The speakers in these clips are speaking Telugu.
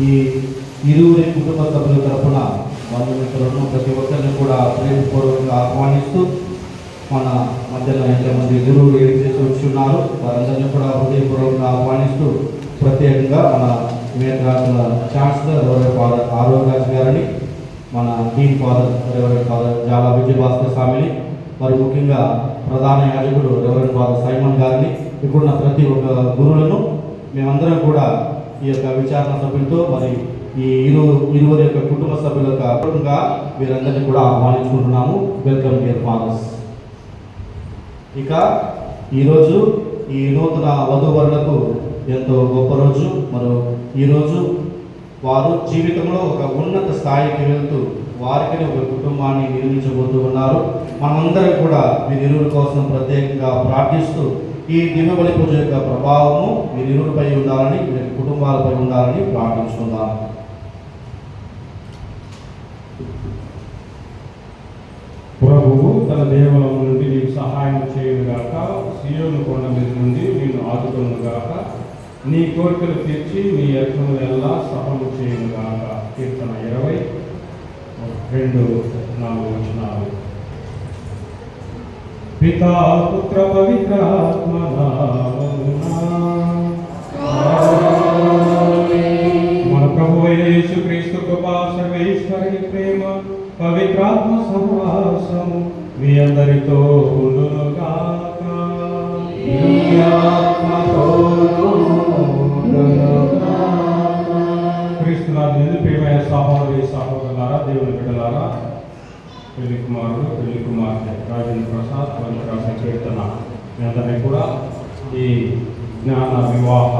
ఈ ఇరువురి కుటుంబ సభ్యుల తరఫున బంధుమిత్రులను ప్రతి ఒక్కరిని కూడా ప్రేమపూర్వకంగా ఆహ్వానిస్తూ మన మధ్యలో ఎంతమంది గురువులు ఏం చేసి వచ్చి ఉన్నారు వారందరినీ కూడా హృదయపూర్వకంగా ఆహ్వానిస్తూ ప్రత్యేకంగా మన మేఘరాజుల ఛాన్సలర్ రెవరెండ్ ఫాదర్ ఆరోగ్యరాజు గారిని, మన dean father reverend father Jala Vijayabhaskar స్వామిని, మరి ముఖ్యంగా ప్రధాన యాజకుడు రెవరెండ్ ఫాదర్ సైమన్ గారిని, ఇప్పుడున్న ప్రతి ఒక్క గురువులను మేమందరం కూడా ఈ యొక్క విచారణ సభ్యులతో మరి ఈ ఇరువురి యొక్క కుటుంబ సభ్యుల యొక్క వీరందరినీ కూడా ఆహ్వానించుకుంటున్నాము. Welcome dear fathers. ఇక ఈరోజు ఈ నూతన వధూవరులకు ఎంతో గొప్ప రోజు. మరి ఈరోజు వారు జీవితంలో ఒక ఉన్నత స్థాయికి వెళ్తూ వారికి ఒక కుటుంబాన్ని నిర్మించబోతూ ఉన్నారు. మనమందరం కూడా వీరిరువురి కోసం ప్రత్యేకంగా ప్రార్థిస్తూ ఈ దివ్య బలి పూజ యొక్క ప్రభావము వీరిరువురిపై ఉండాలని, వీరి కుటుంబాలపై ఉండాలని ప్రార్థించుకుందాం. ప్రభువు తన దేవలం నుండి నీకు సహాయం చేయునుగాక, సీయోను కొండ మీద నుండి నేను ఆదుకొనుగాక, నీ కోరికలు తీర్చి నీ యత్నములు ఎలా సఫలము చేయునుగాక. కీర్తన 20:2-4 పితా పుత్ర పవిత్ర ఆత్మ మన ప్రభువైన యేసుక్రీస్తు కృపా, సర్వేశ్వరుని ప్రేమ, పవిత్రాత్మ సహవాసము మీ అందరితో ఉండునుగాక. క్రీస్తునాథుని ప్రియమైన సహోదరులారా, దేవుని బిడ్డలారా, పెళ్లి కుమారుడు పెళ్లి కుమార్తె రాజేంద్ర ప్రసాద్ పవిత్ర సంకీర్తన మీ అందరినీ కూడా ఈ జ్ఞాన వివాహ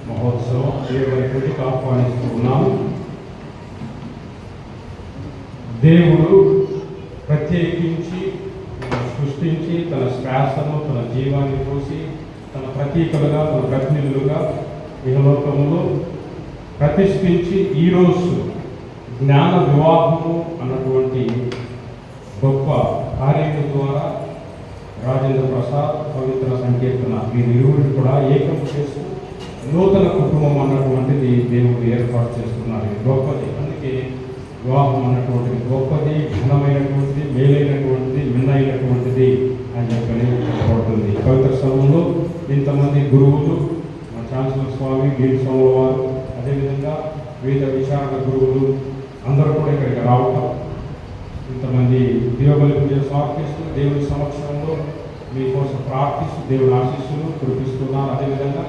మహోత్సవం దేవుడికి ఆహ్వానిస్తూ ఉన్నాము. దేవుడు ప్రత్యేకించి సృష్టించి తన శ్వాసను, తన జీవాన్ని పోసి తన ప్రతీకలుగా, తన ప్రతినిధులుగా ఇహలోకములో ప్రతిష్ఠించి ఈరోజు జ్ఞాన వివాహము అన్నటువంటి గొప్ప కార్యము ద్వారా రాజేంద్ర ప్రసాద్ పవిత్ర సంకీర్తన వీరిరువురిని కూడా ఏకం చేస్తూ నూతన కుటుంబం అన్నటువంటిది దేవుడు ఏర్పాటు చేస్తున్నారు. ఇది గొప్పది. అందుకే వివాహం అన్నటువంటిది గొప్పది, ఘనమైనటువంటిది, మేలైనటువంటిది, మిన్నైనటువంటిది అని చెప్పని చెప్పబడుతుంది. పవిత్ర స్థలంలో ఇంతమంది గురువులు, మన ఛాన్సలర్ స్వామి, డీన్ స్వామి వారు, అదేవిధంగా వివిధ విచారణ గురువులు అందరూ కూడా ఇక్కడికి రావటం, ఇంతమంది దివ్యబలి పూజ సమర్పిస్తూ దేవుని సమక్షంలో మీకోసం ప్రార్థిస్తూ దేవుని ఆశీస్సులు కురిపిస్తున్నారు. అదేవిధంగా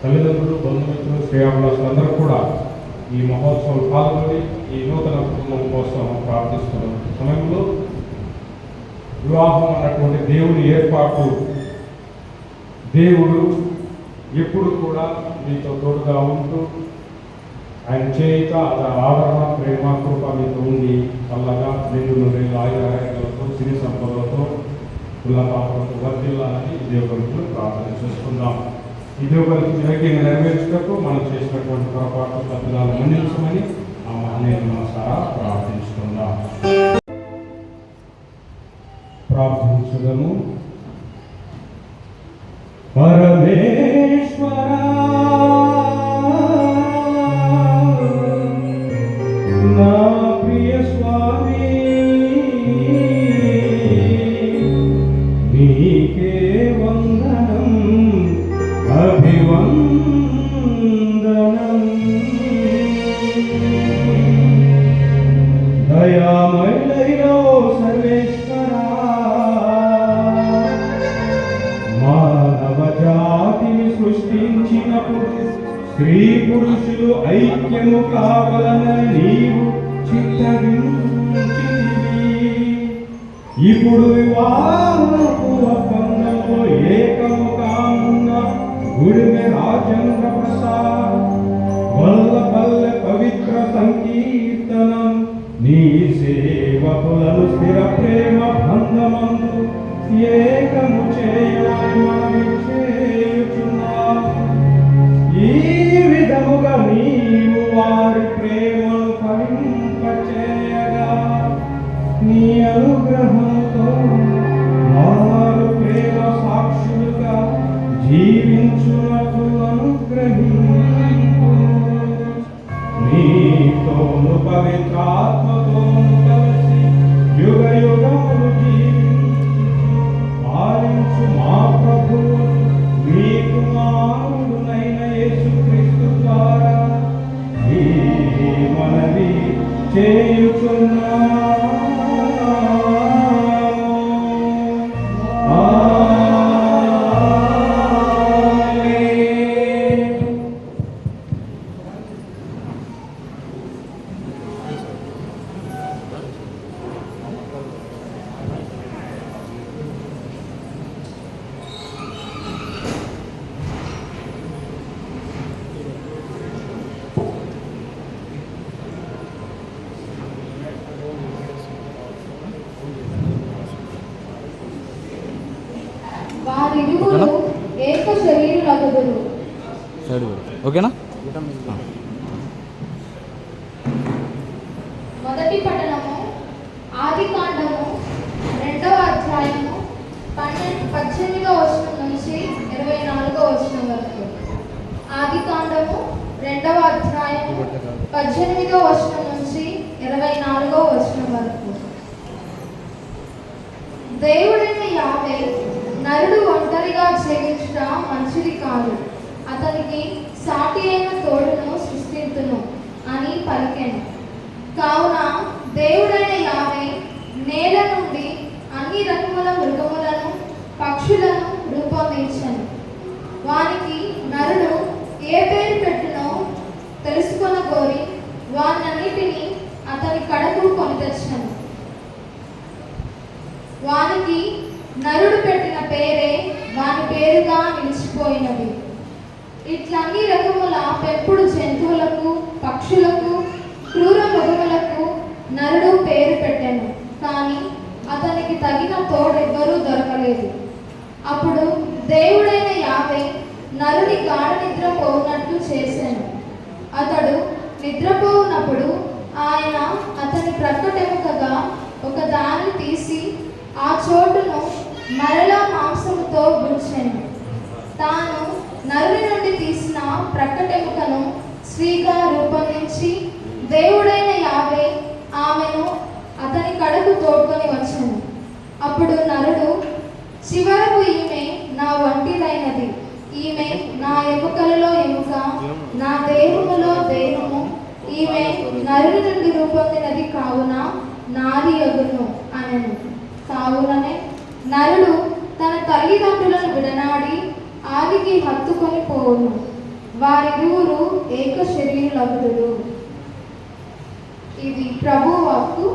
తల్లిదండ్రులు, బంధుమిత్రులు, శ్రేయాభిలాషులు అందరూ కూడా ఈ మహోత్సవం పాల్గొని ఈ నూతన కుటుంబం కోసం ప్రార్థిస్తున్న సమయంలో వివాహం అన్నటువంటి దేవుని ఏర్పాటు, దేవుడు ఎప్పుడు కూడా మీతో తోడుగా ఉంటూ ఆయన చేత ఆదరణ, ప్రేమ, కృప మీతో ఉండి చల్లగా రెండు నూరేళ్ళు ఆయురారోగ్యాలతో, సిరి సంపదలతో, పిల్లపాపలతో వర్ధిల్లాలని దేవుడికి ప్రార్థన చేసుకుందాం. ఈ దేవుడికి యోగ్యంగా నెరవేర్చుటకు మనం చేసినటువంటి పొరపాటు తప్పుదాలు మన్నించమని ఆ మహనీయుని మనసారా ప్రార్థించుకుందాం. ప్రార్థించుదము. పరమేశ్వరా, నా ప్రియ స్వామి, నీకే వందనం, అభివందనం. దయామయుడైనో సర్వేశ్వరా, మానవ జాతిని సృష్టించినప్పుడు స్త్రీ పురుషులు ఐక్యము కావాలని నీవు చిత్తగించితివి. ఇప్పుడు వివాహపు ఒప్పందంలో ఏకము కానున్న గుడిమె రాజేంద్ర ప్రసాద్ కీర్తనం నీ సేవకులను స్థిర ప్రేమ బంధమందు ఏకము చేయమని చేయుచున్నావు. ఈ విధముగా నీవు వారి ప్రేమను ఫలింపచేయగా నీ అనుగ్రహంతో వారు ప్రేమ సాక్షులుగా జీవించునట్లు అనుగ్రహించు. నీతోను పవిత్రాత్మతోను కలిసి యుగ యుగములు పాలించు మా ప్రభువు మీ కుమారుడైన యేసుక్రీస్తు ద్వారా ఈ మనవి చేయుచున్నాము. వారిరువురు ఏక శరీరులగుదురు. ఓకేనా? మొదటి పఠనము ఆదికాండము 2వ అధ్యాయము 18వ వచనం నుంచి 24వ వచనం వరకు. ఆదికాండము 2వ అధ్యాయము 18వ వచనం నుంచి 24వ వచనం వరకు. దేవుడైన యావే నరుడు ఒంటరిగా జీవించుట మంచిది కాదు, అతనికి సాటి అయిన తోడును సృష్టింతును అని పలికెను. కావున దేవుడైన యావే నేల నుండి అన్ని రకముల మృగములను పక్షులను రూపొందించెను. వానికి నరుడు ఏ పేరు పెట్టునో తెలుసుకొనగోరి వానన్నిటినీ అతని కడకు కొని తెచ్చెను. వానికి నరుడు పెట్టిన పేరే వాని పేరుగా నిలిచిపోయినది. ఇట్లన్ని రకముల పెంపుడు జంతువులకు, పక్షులకు, క్రూర మృగములకు నరుడు పేరు పెట్టెను. కానీ అతనికి తగిన తోడెవ్వరూ దొరకలేదు. అప్పుడు దేవుడైన యావే నరుని గాఢ నిద్ర పోవునట్లు చేశాను. అతడు నిద్రపోవునప్పుడు ఆయన అతని ప్రక్కటెముకగా ఒక దానిని తీసి ఆ చోటును మరలా మాంసముతో గుర్చెను. తాను నరుని నుండి తీసిన ప్రక్కటెముకను స్త్రీగా రూపొందించి దేవుడైన యావే ఆమెను అతని కడకు తోడ్కొని వచ్చెను. అప్పుడు నరుడు, చివరకు ఈమె నా వంటిదైనది, ఈమె నా ఎముకలలో ఎముక, నా దేహములో దేహము, ఈమె నరుని నుండి రూపొందినది కావున నాది యగును అనెను. కావుననే నరుడు తన తల్లిదండ్రులను విడనాడి ఆదికి హత్తుకొని పోవును. వారిరువురు ఏక శరీరులగుదురు. ఇది ప్రభువు వాక్కు.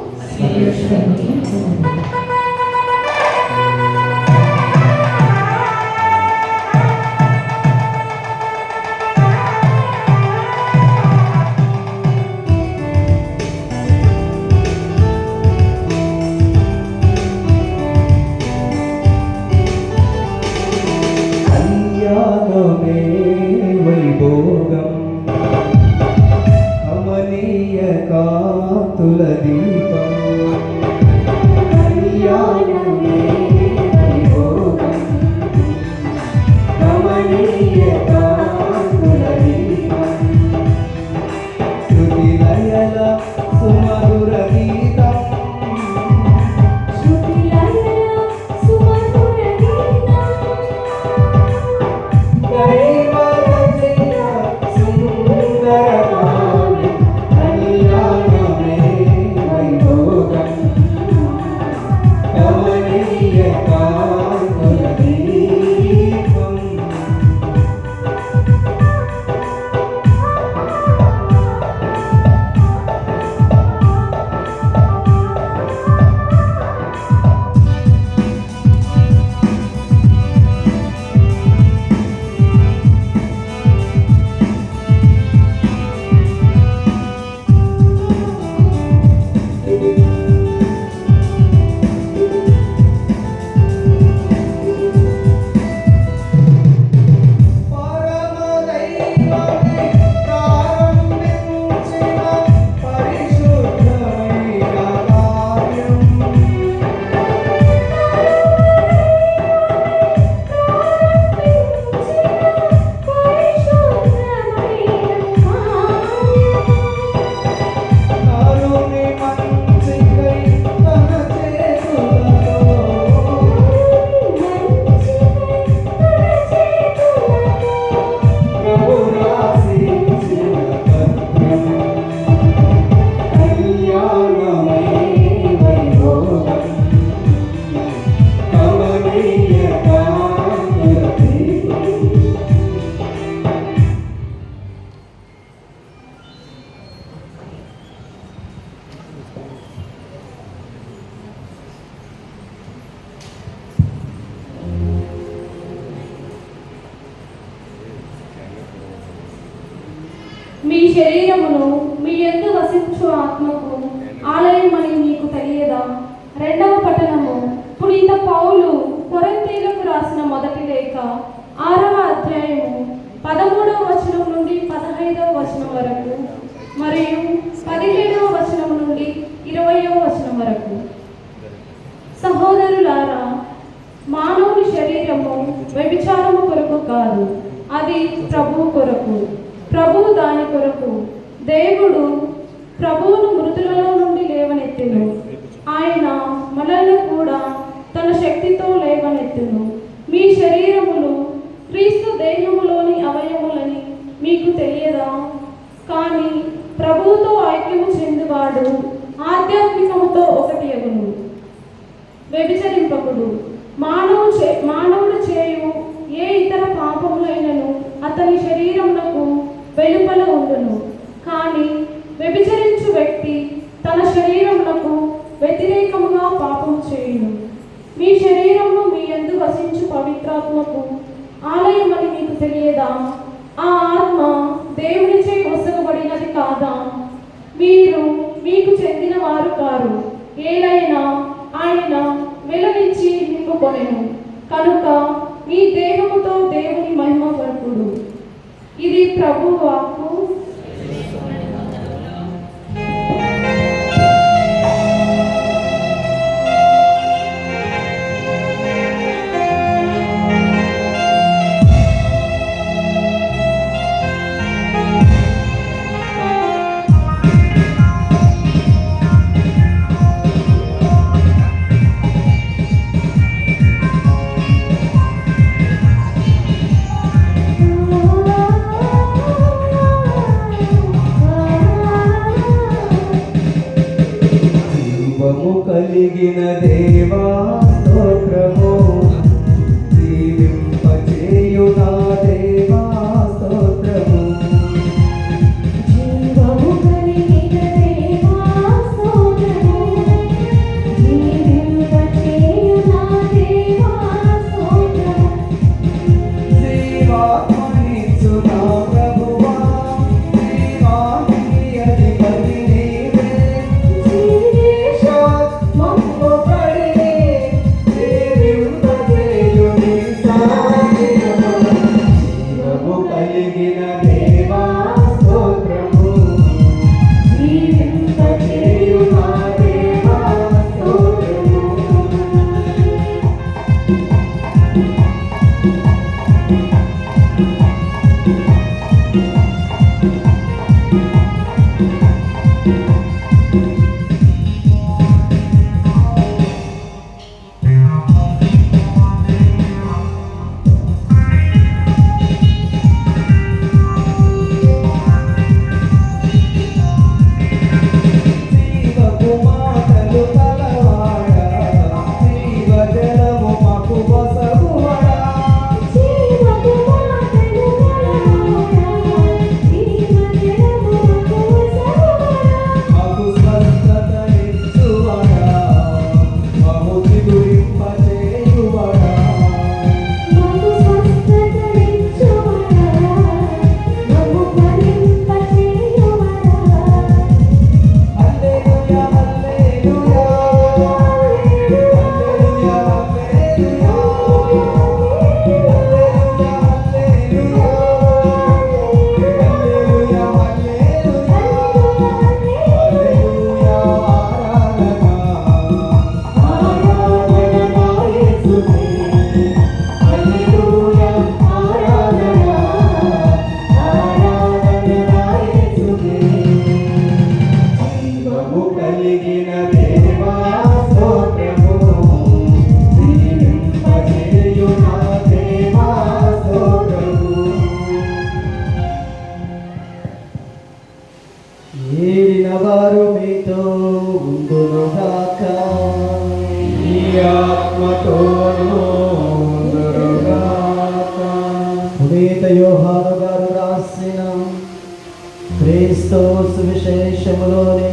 వైభోగం కమనీయ కాంతుల దీపం మీ శరీరమును మీ యందు వసించు ఆత్మకు ఆలయమని మీకు తెలియదా? రెండవ పట్టణము పునీత పౌలు కొరింథీయులకు రాసిన మొదటి లేఖ 6వ అధ్యాయము 13వ వచనం నుండి 15వ వచనం వరకు మరియు 17వ వచనం నుండి 20వ వచనం వరకు. సహోదరులారా, మానవుని శరీరము వ్యభిచారము కొరకు కాదు, అది ప్రభువు కొరకు, ప్రభువు దాని కొరకు. దేవుడు ప్రభువును మృతులలో నుండి లేవనెత్తెను, ఆయన మనల్ని కూడా తన శక్తితో లేవనెత్తెను. మీ శరీరములు క్రీస్తు దేహములోని అవయములని మీకు తెలియదా? కానీ ప్రభువుతో ఐక్యము చెందువాడు ఆధ్యాత్మికముతో ఒకటి అగును. వ్యభిచరింపకుడు. మానవుడు చేయు ఏ ఇతర పాపములైనను అతని శరీరమునకు వెలుపల ఉండును, కానీ వ్యభిచరించు వ్యక్తి తన శరీరమునకు వ్యతిరేకముగా పాపము చేయును. మీ శరీరము మీ యందు వసించు పవిత్రాత్మకు ఆలయమని మీకు తెలియదా? ఆ ఆత్మ దేవునిచే వసగబడినది కాదా? మీరు మీకు చెందిన వారు కారు, ఏలైనా ఆయన వెలునిచ్చి నింపుకొనెను. కనుక మీ దేహముతో దేవుని మహిమ పరుపుడు. ఇది ప్రభు వాక్కు. కలిగిన దేవా స్తోత్రము, జీవింపచేయు నా దేవా స్తోత్రము. జీవము కలిగిన దేవా స్తోత్రము, జీవింపచేయు నా దేవా స్తోత్రము. జీవాత్మనిచ్చు నా ప్రభువా, జీవానికి అధిపతి నీవే. మమ్ము పడిని జీవింపచేయు నీ సాధ్యము. జీవము కలిగిన దేవా స్తోత్రము, జీవింపచేయు నా దేవా స్తోత్రము. జీవపు మాటలు కలవాడా, జీవజలము మాకు వసగువడా. జీవపు మాటలు కలవాడా, జీవజలము మాకు వసగువడా. మాకు స్వస్థతనిచ్చువడా, మమ్ము చిగురింపచేయువడా. మాకు స్వస్థతనిచ్చువడా, మమ్ము ఫలింపచేయువడా. హల్లెలూయా హల్లెలూయా, హల్లెలూయా హల్లెలూయా, హల్లెలూయా హల్లెలూయా, హల్లెలూయా హల్లెలూయా, హల్లెలూయా. ఆరాధన నా యేసుకే, హల్లెలూయా. ఆరాధన నా యేసుకే. జీవము కలిగిన దేవా స్తోత్రము, జీవింపచేయు నా దేవా స్తోత్రము. ఏలిన వారు మీతో ఉండునుగాక, నీ ఆత్మతోనూ ఉండునుగాక. పునీత యోహాను గారు రాసిన క్రీస్తు సువిశేషములోని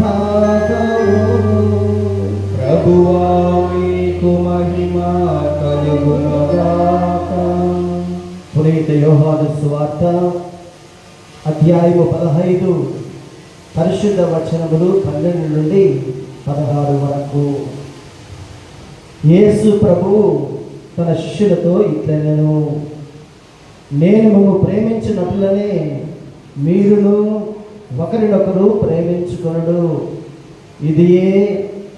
భాగము. ప్రభువా మీకు మహిమ కలుగునుగాక. పునీత యోహాను సువార్త అధ్యాయము 15 పరిశుద్ధ వచనములు 12 నుండి 16 వరకు. యేసు ప్రభువు తన శిష్యులతో ఇట్లనెను, నేను మిమ్ము ప్రేమించినట్లనే మీరును ఒకరినొకరు ప్రేమించుకొనుడు, ఇదియే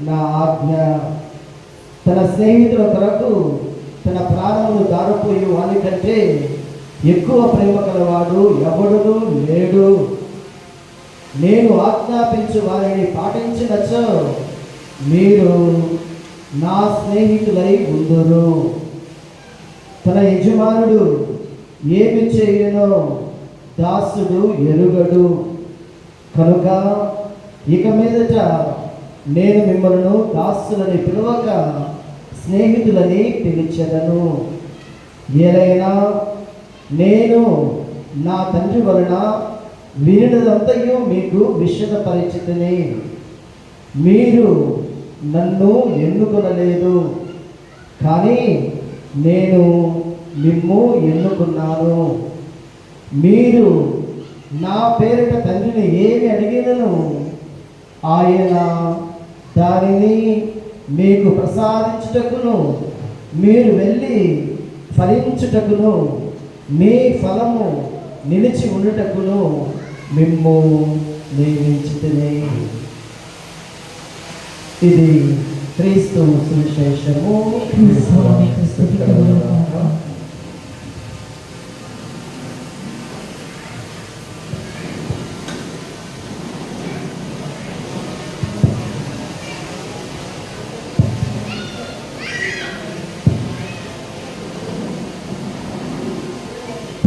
నా ఆజ్ఞ. తన స్నేహితుల కొరకు తన ప్రాణమును దారిపోయి వాని కంటే ఎక్కువ ప్రేమ కలవాడు ఎవడునూ లేడు. నేను ఆజ్ఞాపించు వారిని పాటించినచో మీరు నా స్నేహితులై ఉందురు. తన యజమానుడు ఏమి చేయునో దాసుడు ఎరుగడు. కనుక ఇక మీదట నేను మిమ్మల్ని దాసులని పిలవక స్నేహితులని పిలిచెదను. ఏలైనా నేను నా తండ్రి వలన వినినదంతయు మీకు విషదపరిచితిని. మీరు నన్ను ఎన్నుకొనలేదు, కానీ నేను మిమ్ము ఎన్నుకున్నాను. మీరు నా పేరిట తండ్రిని ఏమి అడిగినను ఆయన దానిని మీకు ప్రసాదించుటకును, మీరు వెళ్ళి ఫలించుటకును, మీ ఫలము నిలిచి ఉండుటకును మిమ్ము నియమించితిని. ఇది క్రీస్తు సువిశేషము.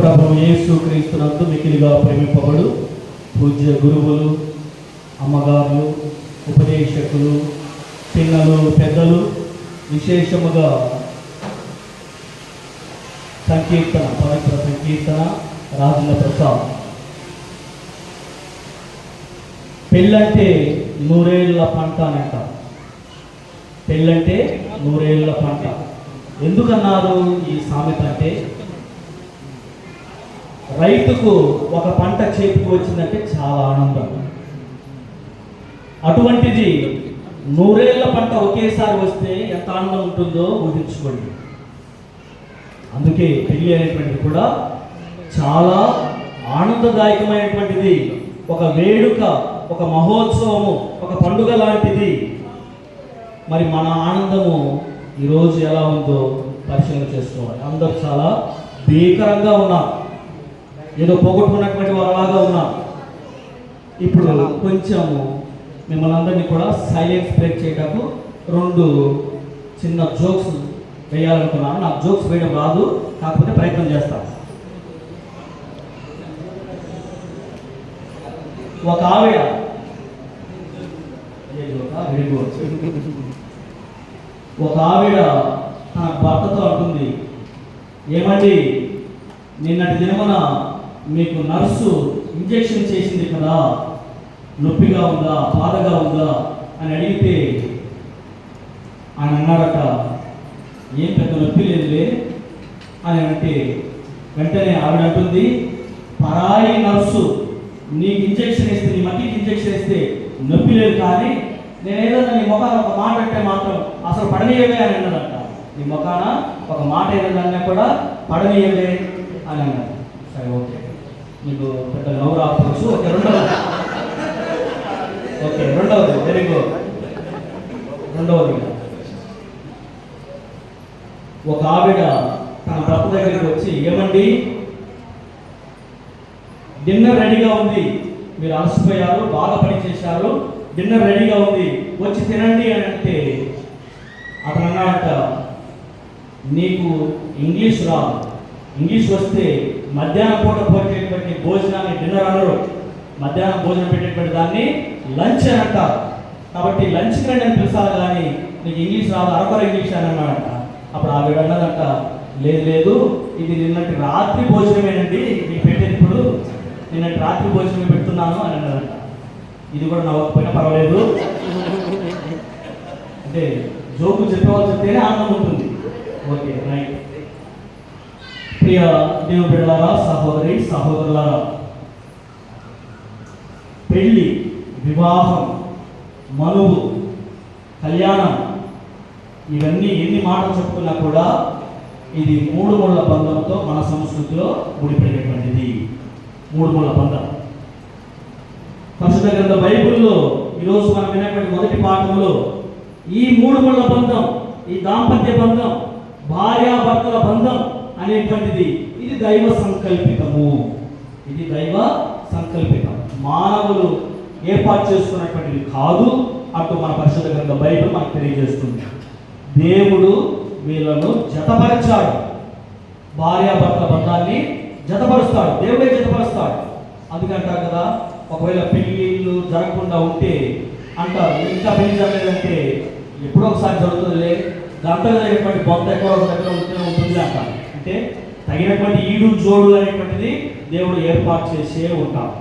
ప్రభు యేసు క్రీస్తునందు మికిలిగా ప్రేమింపబడు పూజ్య గురువులు, అమ్మగారులు, ఉపదేశకులు, పిల్లలు, పెద్దలు, విశేషముగా సంకీర్తన, పవిత్ర సంకీర్తన రాజేంద్ర ప్రసాద్. పెళ్ళంటే నూరేళ్ల పంట అని అంటారు. పెళ్ళంటే నూరేళ్ల పంట ఎందుకన్నారు ఈ సామెత అంటే, రైతుకు ఒక పంట చేతికి వచ్చిందంటే చాలా ఆనందం. అటువంటిది నూరేళ్ల పంట ఒకేసారి వస్తే ఎంత ఆనందం ఉంటుందో ఊహించుకోండి. అందుకే పెళ్ళి అనేటువంటిది కూడా చాలా ఆనందదాయకమైనటువంటిది, ఒక వేడుక, ఒక మహోత్సవము, ఒక పండుగ లాంటిది. మరి మన ఆనందము ఈరోజు ఎలా ఉందో పరిశీలన చేసుకోవాలి. అందరూ చాలా భీకరంగా ఉన్నారు, ఏదో పోగొట్టుకున్నటువంటి వారులాగా ఉన్నారు. ఇప్పుడు కొంచెము మిమ్మల్ని అందరినీ కూడా సైలెన్స్ బ్రేక్ చేయటకు 2 చిన్న జోక్స్ వేయాలనుకున్నాను. నాకు జోక్స్ వేయడం రాదు, కాకపోతే ప్రయత్నం చేస్తాను. ఒక ఆవిడ తన భర్తతో అంటుంది, ఏమండి నిన్నటి దినమున మీకు నర్సు ఇంజెక్షన్ చేసింది కదా, నొప్పిగా ఉందా, బాధగా ఉందా అని అడిగితే ఆయన అన్నాడట, ఏం పెద్ద నొప్పి లేదులే అని అంటే, వెంటనే ఆవిడ అంటుంది, పరాయి నర్సు నీకు ఇంజెక్షన్ ఇస్తే, నీ మట్టికి ఇంజెక్షన్ ఇస్తే నొప్పి లేదు, కానీ నేనేదో నీ ముఖాన ఒక మాట అంటే మాత్రం అసలు పడనీయవే అని అన్నాడట. నీ ముఖాన ఒక మాట ఏదన్నా కూడా పడనీయవే అని అన్నాడు. సరే, ఓకే, మీకు పెద్ద నవ్వు రావచ్చు. రెండవది వెరీ గుడ్. రెండవది, ఒక ఆవిడ తన భర్త దగ్గరికి వచ్చి, ఏమండి డిన్నర్ రెడీగా ఉంది, మీరు అలసిపోయారు, బాగా పని చేశారు, డిన్నర్ రెడీగా ఉంది, వచ్చి తినండి అని అంటే అతను అన్నాడట, నీకు ఇంగ్లీష్ రాదు, ఇంగ్లీష్ వస్తే మధ్యాహ్నం పూట పెట్టేటువంటి భోజనాన్ని డిన్నర్ అనరు, మధ్యాహ్నం భోజనం పెట్టేటువంటి దాన్ని లంచ్ అని అంటారు. కాబట్టి లంచ్కి రండి అని పిలిచాలి, కానీ నీకు ఇంగ్లీష్ రాదు, అరకొర ఇంగ్లీష్ అని అన్నాడంట. అప్పుడు ఆవిడ అన్నదంట, లేదు ఇది నిన్నటి రాత్రి భోజనమేనండి నీకు పెట్టేది, ఇప్పుడు నిన్నటి రాత్రి భోజనం పెడుతున్నాను అని అన్నదంట. ఇది కూడా నవ్వకపోయినా పర్వాలేదు, అంటే జోకు చెప్పేవాళ్ళు చెప్తేనే ఆనందం ఉంటుంది. Okay, right. ప్రియ దేవుని బిడ్డలారా, సహోదరి సహోదరులారా, పెళ్ళి, వివాహం, మనువు, కళ్యాణం, ఇవన్నీ ఎన్ని మాటలు చెప్పుకున్నా కూడా ఇది మూడు ముళ్ళ బంధంతో మన సంస్కృతిలో ముడిపడినటువంటిది. మూడు ముళ్ళ బంధం పరిశుద్ధ గ్రంథ బైబిల్లో ఈరోజు మనం వినేటువంటి మొదటి పాఠంలో ఈ మూడు ముళ్ళ బంధం, ఈ దాంపత్య బంధం, భార్యాభర్తల బంధం అనేటువంటిది ఇది దైవ సంకల్పితము. ఇది దైవ సంకల్పితం, మానవులు ఏర్పాటు చేసుకున్నటువంటిది కాదు అంటూ మన పరిశుద్ధ గ్రంథ బైబిల్ మనకు తెలియజేస్తుంది. దేవుడు వీళ్ళను జతపరిచాడు. భార్యాభర్తల బంధాన్ని జతపరుస్తాడు, దేవుడే జతపరుస్తాడు. అందుకంటారు కదా, ఒకవేళ పెళ్ళిళ్ళు జరగకుండా ఉంటే అంటారు, ఇంకా పెళ్లి జరగలేదంటే ఎప్పుడో ఒకసారి జరుగుతుందిలే, గంటలు తగినటువంటి బొంత ఎక్కడో ఒక దగ్గర ఉంటుంది అంటారు. అంటే తగినటువంటి ఈడు జోడు అనేటువంటిది దేవుడు ఏర్పాటు చేసే ఉంటాడు.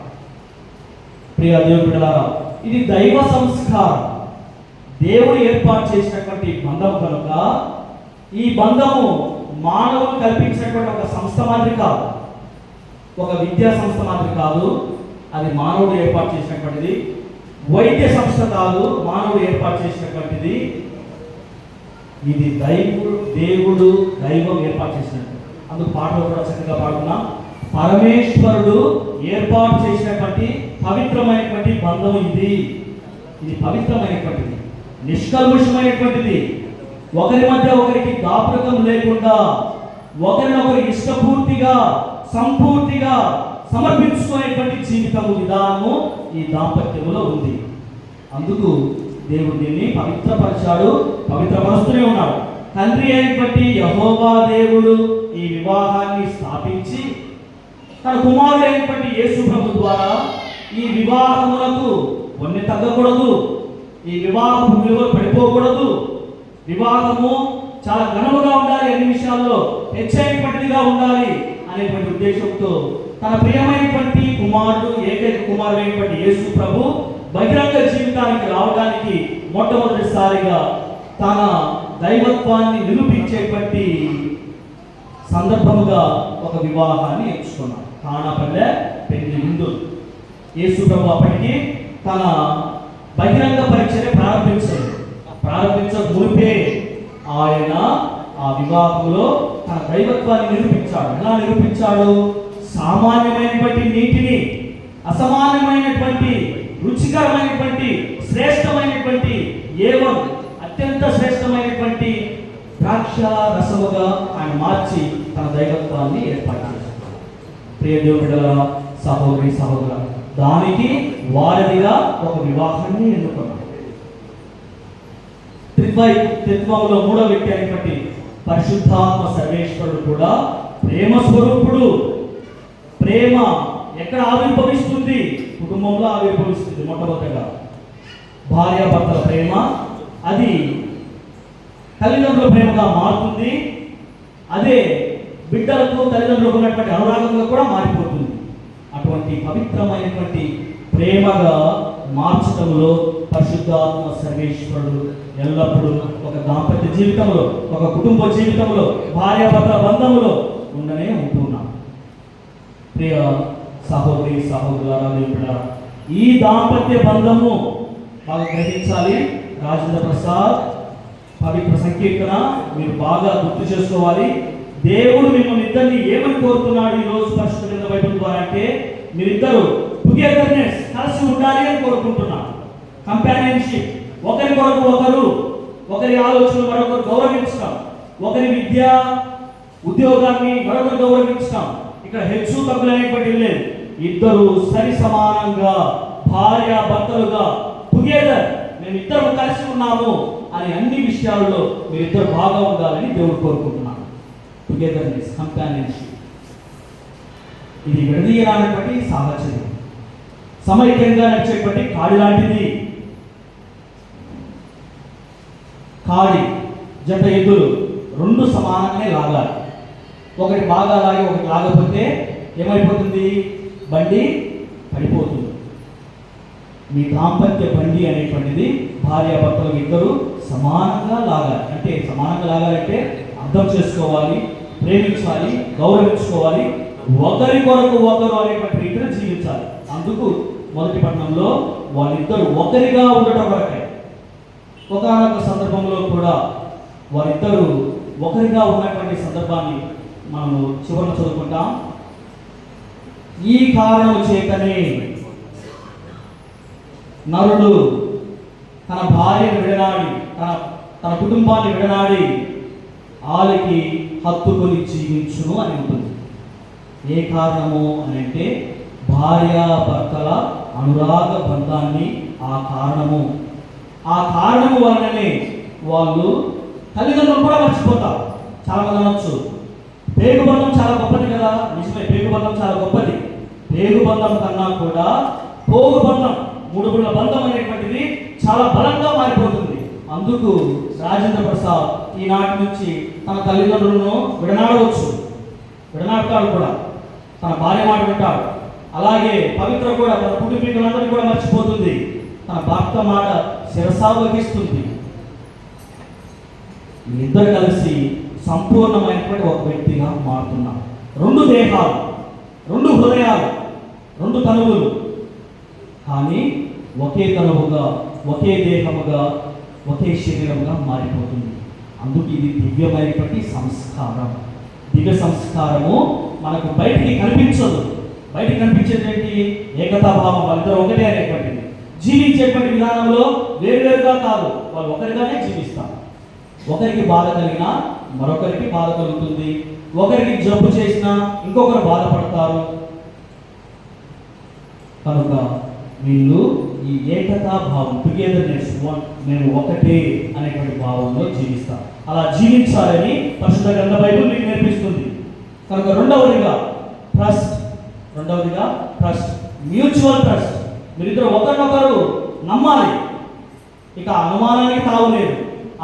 ప్రియ దేవుని బిడ్డలారా, ఇది దైవ సంస్కారం, దేవుడు ఏర్పాటు చేసినటువంటి బంధం కనుక ఈ బంధము మానవులు కల్పించినటువంటి ఒక సంస్థ మాదిరి కాదు, ఒక విద్యా సంస్థ మాదిరి కాదు. అది మానవుడు ఏర్పాటు చేసినటువంటిది. వైద్య సంస్థ కాదు, మానవుడు ఏర్పాటు చేసినటువంటిది. ఇది దేవుడు దైవం ఏర్పాటు చేసినట్టు. అందుకు పాటలు కూడా చక్కగా పాడుకున్నాం. పరమేశ్వరుడు ఏర్పాటు చేసినటువంటి పవిత్రమైనటువంటి బంధం ఇది. ఇది పవిత్రమైనటువంటిది, నిష్కల్మషమైనటువంటిది. ఒకరి మధ్య ఒకరికి దాపరికం లేకుండా ఒకరినొకరు ఇష్టపూర్తిగా సంపూర్తిగా సమర్పించుకునేటువంటి జీవితము విధానము ఈ దాంపత్యములో ఉంది. అందుకు దేవుడు దీన్ని పవిత్రపరిచాడు, పవిత్రపరుస్తూనే ఉన్నాడు. తండ్రి అయినటువంటి యెహోవా దేవుడు ఈ వివాహాన్ని స్థాపించి తన కుమారుడు అయినటువంటి యేసు ప్రభు ద్వారా ఈ వివాహములకు కొన్ని తగ్గకూడదు, ఈ వివాహము విలువలు పడిపోకూడదు, వివాహము చాలా ఘనముగా ఉండాలి, అన్ని విషయాల్లో హెచ్చైనటువంటిదిగా ఉండాలి అనేటువంటి ఉద్దేశంతో తన ప్రియమైనటువంటి కుమారుడు, ఏకైక కుమారుడైనటువంటి యేసు ప్రభు బహిరంగ జీవితానికి రావడానికి మొట్టమొదటిసారిగా తన దైవత్వాన్ని నిరూపించేటువంటి సందర్భముగా ఒక వివాహాన్ని ఎంచుకున్నాడు. కానాపల్లె పెళ్లి విందు. యేసు ప్రభు అప్పటికి తన బహిరంగ పరీక్షని ప్రారంభించక మునిపే ఆయన ఆ వివాహంలో తన దైవత్వాన్ని నిరూపించాడు. ఎలా నిరూపించాడు? సామాన్యమైనటువంటి నీటిని అసమానమైనటువంటి రుచికరమైనటువంటి శ్రేష్టమైనటువంటి అత్యంత శ్రేష్టమైనటువంటి ద్రాక్ష రసముగా ఆయన మార్చి తన దైవత్వాన్ని ఏర్పాటు చేశాడు. ప్రియ దేవుని సహోదరి సహోదర, దానికి వారధిగా ఒక వివాహాన్ని ఎన్నుకున్నాడు. త్రిత్వంలో మూడో వ్యక్తి అయినటువంటి పరిశుద్ధాత్మ సర్వేశ్వరుడు కూడా ప్రేమ స్వరూపుడు. ప్రేమ ఎక్కడ ఆవిర్భవిస్తుంది? కుటుంబంలో ఆవిర్భవిస్తుంది. మొట్టమొదటిగా భార్యాభర్తల ప్రేమ, అది తల్లిదండ్రుల ప్రేమగా మారుతుంది. అదే బిడ్డలకు తల్లిదండ్రులకు ఉన్నటువంటి అనురాగంగా కూడా మారిపోతుంది. అటువంటి పవిత్రమైనటువంటి ప్రేమగా మార్చడంలో పరిశుద్ధాత్మ సర్వేశ్వరుడు ఎల్లప్పుడూ ఒక దాంపత్య జీవితంలో, ఒక కుటుంబ జీవితంలో, భార్యాభర్తల బంధంలో ఉండనే ఉంటున్నాం. ప్రియ సహోదరి సహోదరులారా, ఈ దాంపత్య బంధము బాగా గ్రహించాలి. రాజేంద్ర ప్రసాద్ పవిత్ర సంకీర్తన మీరు బాగా గుర్తు చేసుకోవాలి. దేవుడు మిమ్మల్ని ఇద్దరిని ఏమని కోరుతున్నాడు ఈరోజు పరిశుద్ధ బైబిల్ ద్వారా అంటే, మీరిద్దరు టుగెదర్నెస్, కలిసి ఉండాలి అని కోరుకుంటున్నాను. కంపానియన్షిప్, ఒకరి కొరకు ఒకరు, ఒకరి ఆలోచనలు మరొకరు గౌరవించడం, ఒకరి విద్య ఉద్యోగాన్ని మరొకరు గౌరవించడం. ఇక్కడ హెచ్చు తగ్గులనేటువంటి లేదు. ఇద్దరు సరి సమానంగా భార్య భర్తలుగా టుగెదర్, మేము ఇద్దరు కలిసి ఉన్నాము అని అన్ని విషయాల్లో మీరిద్దరు బాగా ఉండాలని దేవుడు కోరుకుంటున్నాను. టుగెదర్నెస్, కంపానియన్షిప్, ఇది విడదీయరానటువంటి సాహచర్యం, సమైక్యంగా నడిచేటువంటి కాడి లాంటిది. కాడి జంట ఎద్దులు రెండు సమానంగానే లాగాలి. ఒకటి బాగా లాగి ఒకటి లాగకపోతే ఏమైపోతుంది? బండి పడిపోతుంది. మీ దాంపత్య బండి అనేటువంటిది భార్యాభర్తలు ఇద్దరు సమానంగా లాగాలి. అంటే సమానంగా లాగాలంటే అర్థం చేసుకోవాలి, ప్రేమించాలి, గౌరవించుకోవాలి, ఒకరి కొరకు ఒకరు అనేటువంటి రీతిలో జీవించాలి. అందుకు మొదటి పట్టణంలో వాళ్ళిద్దరు ఒకరిగా ఉండటం కొరకే. ఒకానొక సందర్భంలో కూడా వారిద్దరూ ఒకరిగా ఉన్నటువంటి సందర్భాన్ని మనము చివరిలో చదువుకుంటాం. ఈ కారణం చేతనే నరుడు తన భార్యను విడనాడి తన కుటుంబాన్ని విడనాడి ఆలికి హత్తుకొని జీవించును అని ఉంటుంది. ఏ కారణము అని అంటే భార్యాభర్తల అనురాగ బంధాన్ని ఆ కారణము వలననే వాళ్ళు తల్లిదండ్రులు కూడా మర్చిపోతారు. చాలా మంది అనొచ్చు, పేగుబంధం చాలా గొప్పది కదా. నిజమే, పేగుబంధం చాలా గొప్పది. పేగుబంధం కన్నా కూడా పోగుబంధం, మూడుగుళ్ళ బంధం అనేటువంటిది చాలా బలంగా మారిపోతుంది. అందుకు రాజేంద్ర ప్రసాద్ ఈనాటి నుంచి తన తల్లిదండ్రులను విడనాడతాడు కూడా, తన భార్య మాట వింటాడు. అలాగే పవిత్ర కూడా తన కుటుంబీకులందరినీ కూడా మర్చిపోతుంది, తన భర్త మాట శిరసా వహిస్తుంది. ఇద్దరు కలిసి సంపూర్ణమైనటువంటి ఒక వ్యక్తిగా మారుతున్నారు. రెండు దేహాలు, రెండు హృదయాలు, రెండు తనువులు, కానీ ఒకే తనువుగా, ఒకే దేహముగా, ఒకే శరీరముగా మారిపోతుంది. అందుకు ఇది దివ్యమైనటువంటి సంస్కారం. దివ్య సంస్కారము మనకు బయటికి కనిపించదు. బయటికి కనిపించేది ఏంటి? ఏకతాభావం, వాళ్ళిద్దరూ ఒకటే అనేటువంటిది. జీవించేటువంటి విధానంలో వేరువేరుగా కాదు, వాళ్ళు ఒకరిగానే జీవిస్తారు. ఒకరికి బాధ కలిగినా మరొకరికి బాధ కలుగుతుంది, ఒకరికి జబ్బు చేసినా ఇంకొకరు బాధపడతారు. కనుక వీళ్ళు ఈ ఏకతా భావం, టుగెదర్నెస్, మేము ఒకటే అనేటువంటి భావంలో జీవిస్తారు. అలా జీవించాలని పరిశుద్ధ గ్రంథ బైబిల్ మీకు నేర్పిస్తుంది. కనుక రెండవదిగా ట్రస్ట్, మ్యూచువల్ ట్రస్ట్. మీరిద్దరు ఒకరినొకరు నమ్మాలి. ఇక అనుమానానికి తావులేదు,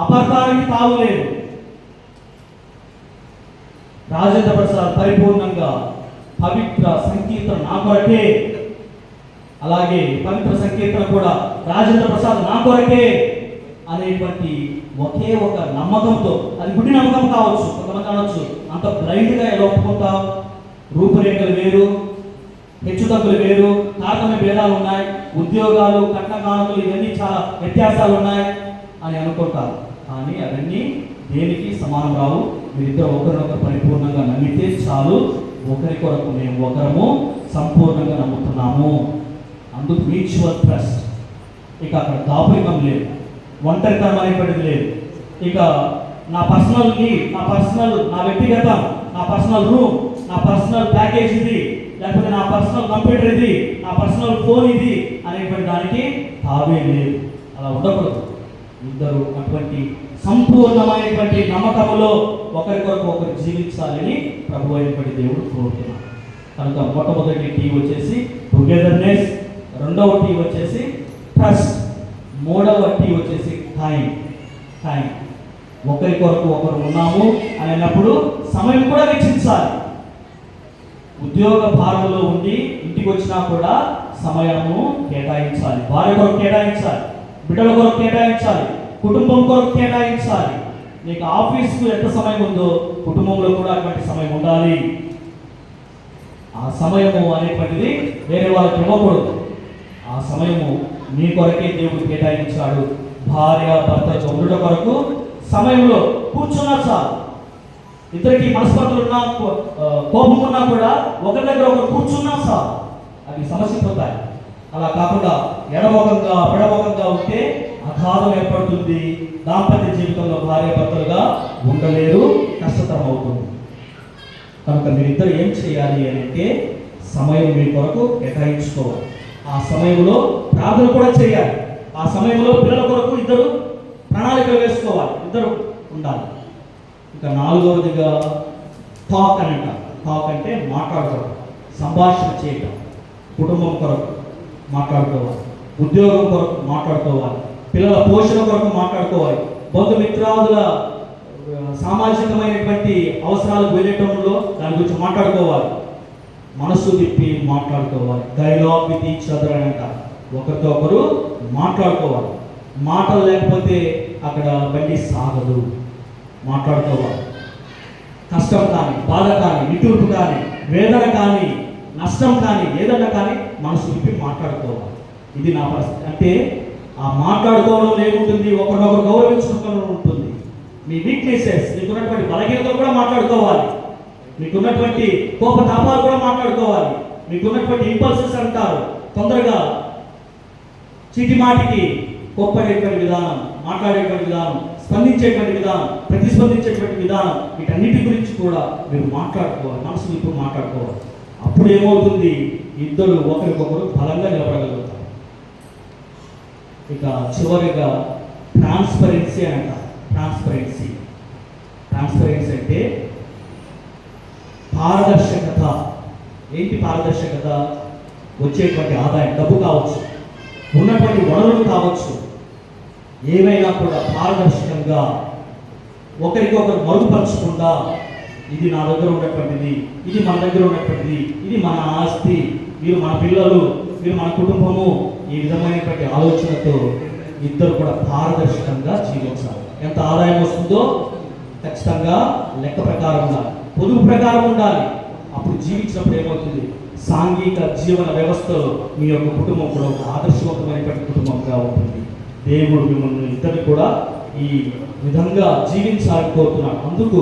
అపార్థానికి తావులేదు. రాజేంద్ర ప్రసాద్ పరిపూర్ణంగా పవిత్ర సంకీర్తన నా కొరకే, అలాగే పవిత్ర సంకీర్తన కూడా రాజేంద్ర ప్రసాద్ నా కొరకే అనేటువంటి ఒకే ఒక నమ్మకంతో, అది గుడ్డి నమ్మకం కావచ్చు, కొంతమంది అనొచ్చు అంత బ్లైండ్గా ఎలా ఒప్పుకుంటావు, రూపురేఖలు వేరు, హెచ్చుతగ్గులు వేరు, తారతమ్య భేదాలు ఉన్నాయి, ఉద్యోగాలు, కట్నకానుకలు, ఇవన్నీ చాలా వ్యత్యాసాలు ఉన్నాయి అని అనుకుంటారు. కానీ అవన్నీ దేనికి సమానం రావు. మీరిద్దరు ఒకరినొకరు పరిపూర్ణంగా నమ్మితే చాలు. ఒకరి కొరకు మేము ఒకరము సంపూర్ణంగా నమ్ముతున్నాము. అందుకు మ్యూచువల్ ట్రస్ట్. ఇక అక్కడ దాపరికం లేదు, ఒంటరితనం అనేటువంటిది లేదు. ఇక నా వ్యక్తిగతం, నా పర్సనల్ రూమ్, నా పర్సనల్ ప్యాకేజ్ ఇది, లేకపోతే నా పర్సనల్ కంప్యూటర్ ఇది, నా పర్సనల్ ఫోన్ ఇది అనేటువంటి దానికి తావే లేదు. అలా ఉండకూడదు. ఇద్దరు అటువంటి సంపూర్ణమైనటువంటి నమ్మకములో ఒకరికొరకు ఒకరు జీవించాలని ప్రభు అయినటువంటి దేవుడు కోరుతున్నాడు. కనుక మొట్టమొదటి టీ వచ్చేసి టుగెదర్నెస్, రెండవ టీ వచ్చేసి ట్రస్ట్, మూడవ టీ వచ్చేసి టైం. ఒకరి కొరకు ఒకరు ఉన్నాము అని అన్నప్పుడు సమయం కూడా వెచ్చించాలి. ఉద్యోగ భారంలో ఉండి ఇంటికి వచ్చినా కూడా సమయము కేటాయించాలి. భార్య కొరకు కేటాయించాలి, బిడ్డల కొరకు కేటాయించాలి, కుటుంబం కొరకు కేటాయించాలి. నీకు ఆఫీస్కు ఎంత సమయం ఉందో కుటుంబంలో కూడా అటువంటి సమయం ఉండాలి. ఆ సమయము అనేటువంటిది వేరే వాళ్ళకి ఇవ్వకూడదు. ఆ సమయము నీ కొరకే దేవుడు కేటాయించాడు. భార్య భర్త చదువుట కొరకు సమయంలో కూర్చున్నా చాలు. ఇద్దరికి మనస్పర్ధలు ఉన్నా, కోపం ఉన్నా కూడా ఒకరి దగ్గర ఒకరు కూర్చున్నా చాలు, అవి సమస్య పోతాయి. అలా కాకుండా ఎడమొఖంగా ఉంటే అగాధం ఏర్పడుతుంది. దాంపత్య జీవితంలో భార్య భర్తలుగా ఉండలేరు, కష్టతరం అవుతుంది. కనుక మీరిద్దరు ఏం చేయాలి అని అంటే సమయం మీ కొరకు కేటాయించుకోవాలి. ఆ సమయంలో ప్రార్థన కూడా చేయాలి. ఆ సమయంలో పిల్లల కొరకు ఇద్దరు ప్రణాళికలు వేసుకోవాలి, ఇద్దరు ఉండాలి. ఇంకా నాలుగవదిగా టాక్ అంటే మాట్లాడుకోవడం, సంభాషణ చేయటం. కుటుంబం కొరకు మాట్లాడుకోవాలి, ఉద్యోగం కొరకు మాట్లాడుకోవాలి, పిల్లల పోషణ కొరకు మాట్లాడుకోవాలి, బంధుమిత్రాదుల సామాజికమైనటువంటి అవసరాలకు వెళ్ళటంలో దాని గురించి మాట్లాడుకోవాలి, మనస్సు తిప్పి మాట్లాడుకోవాలి. డైలాగ్ విత్ ఈచ్ అదర్ అని అంటారు. ఒకరితో ఒకరు మాట్లాడుకోవాలి. మాటలు లేకపోతే అక్కడ బండి సాగదు. మాట్లాడుకోవాలి. కష్టం కానీ, బాధ కానీ, నిట్టూర్పు కానీ, వేదన కానీ, నష్టం కానీ, ఏదన్నా కానీ మనసు విప్పి మాట్లాడుకోవాలి. ఇది నా పరిస్థితి. అంటే ఆ మాట్లాడుకోవడం ఏముంటుంది, ఒకరినొకరు గౌరవించుకోవడం ఉంటుంది. మీ వీక్నెసెస్, మీకున్నటువంటి బలహీనతలు కూడా మాట్లాడుకోవాలి. మీకున్నటువంటి కోపతాపాలు కూడా మాట్లాడుకోవాలి. మీకున్నటువంటి ఇంపల్సెస్ అంటారు, తొందరగా చీటి మాటికి కోప్పడేటువంటి విధానం, మాట్లాడేటువంటి విధానం, స్పందించేటువంటి విధానం, ప్రతిస్పందించేటువంటి విధానం, వీటన్నిటి గురించి కూడా మీరు మాట్లాడుకోవాలి, మనసు ఇప్పుడు మాట్లాడుకోవాలి. అప్పుడు ఏమవుతుంది, ఇద్దరు ఒకరికొకరు బలంగా నిలబడగలుగుతారు. ఇక చివరిగా ట్రాన్స్పరెన్సీ అంటారు. ట్రాన్స్పరెన్సీ అంటే పారదర్శకత. ఏంటి పారదర్శకత? వచ్చేటువంటి ఆదాయం, డబ్బు కావచ్చు, ఉన్నటువంటి వనరులు కావచ్చు, ఏమైనా కూడా పారదర్శకంగా ఒకరికొకరు మరుగుపరచకుండా, ఇది నా దగ్గర ఉన్నటువంటిది, ఇది మన దగ్గర ఉన్నటువంటిది, ఇది మన ఆస్తి, మీరు మన పిల్లలు, మీరు మన కుటుంబము, ఈ విధమైనటువంటి ఆలోచనతో ఇద్దరు కూడా పారదర్శకంగా జీవించాలి. ఎంత ఆదాయం వస్తుందో ఖచ్చితంగా లెక్క ప్రకారం ఉండాలి, పొదుపు ప్రకారం ఉండాలి. అప్పుడు జీవించినప్పుడు ఏమవుతుంది, సాంఘిక జీవన వ్యవస్థలో మీ యొక్క కుటుంబం కూడా ఒక ఆదర్శవంతమైనటువంటి కుటుంబంగా ఉంటుంది. దేవుడు మిమ్మల్ని ఇద్దరు కూడా ఈ విధంగా జీవించాలని కోరుతున్నాడు. అందుకు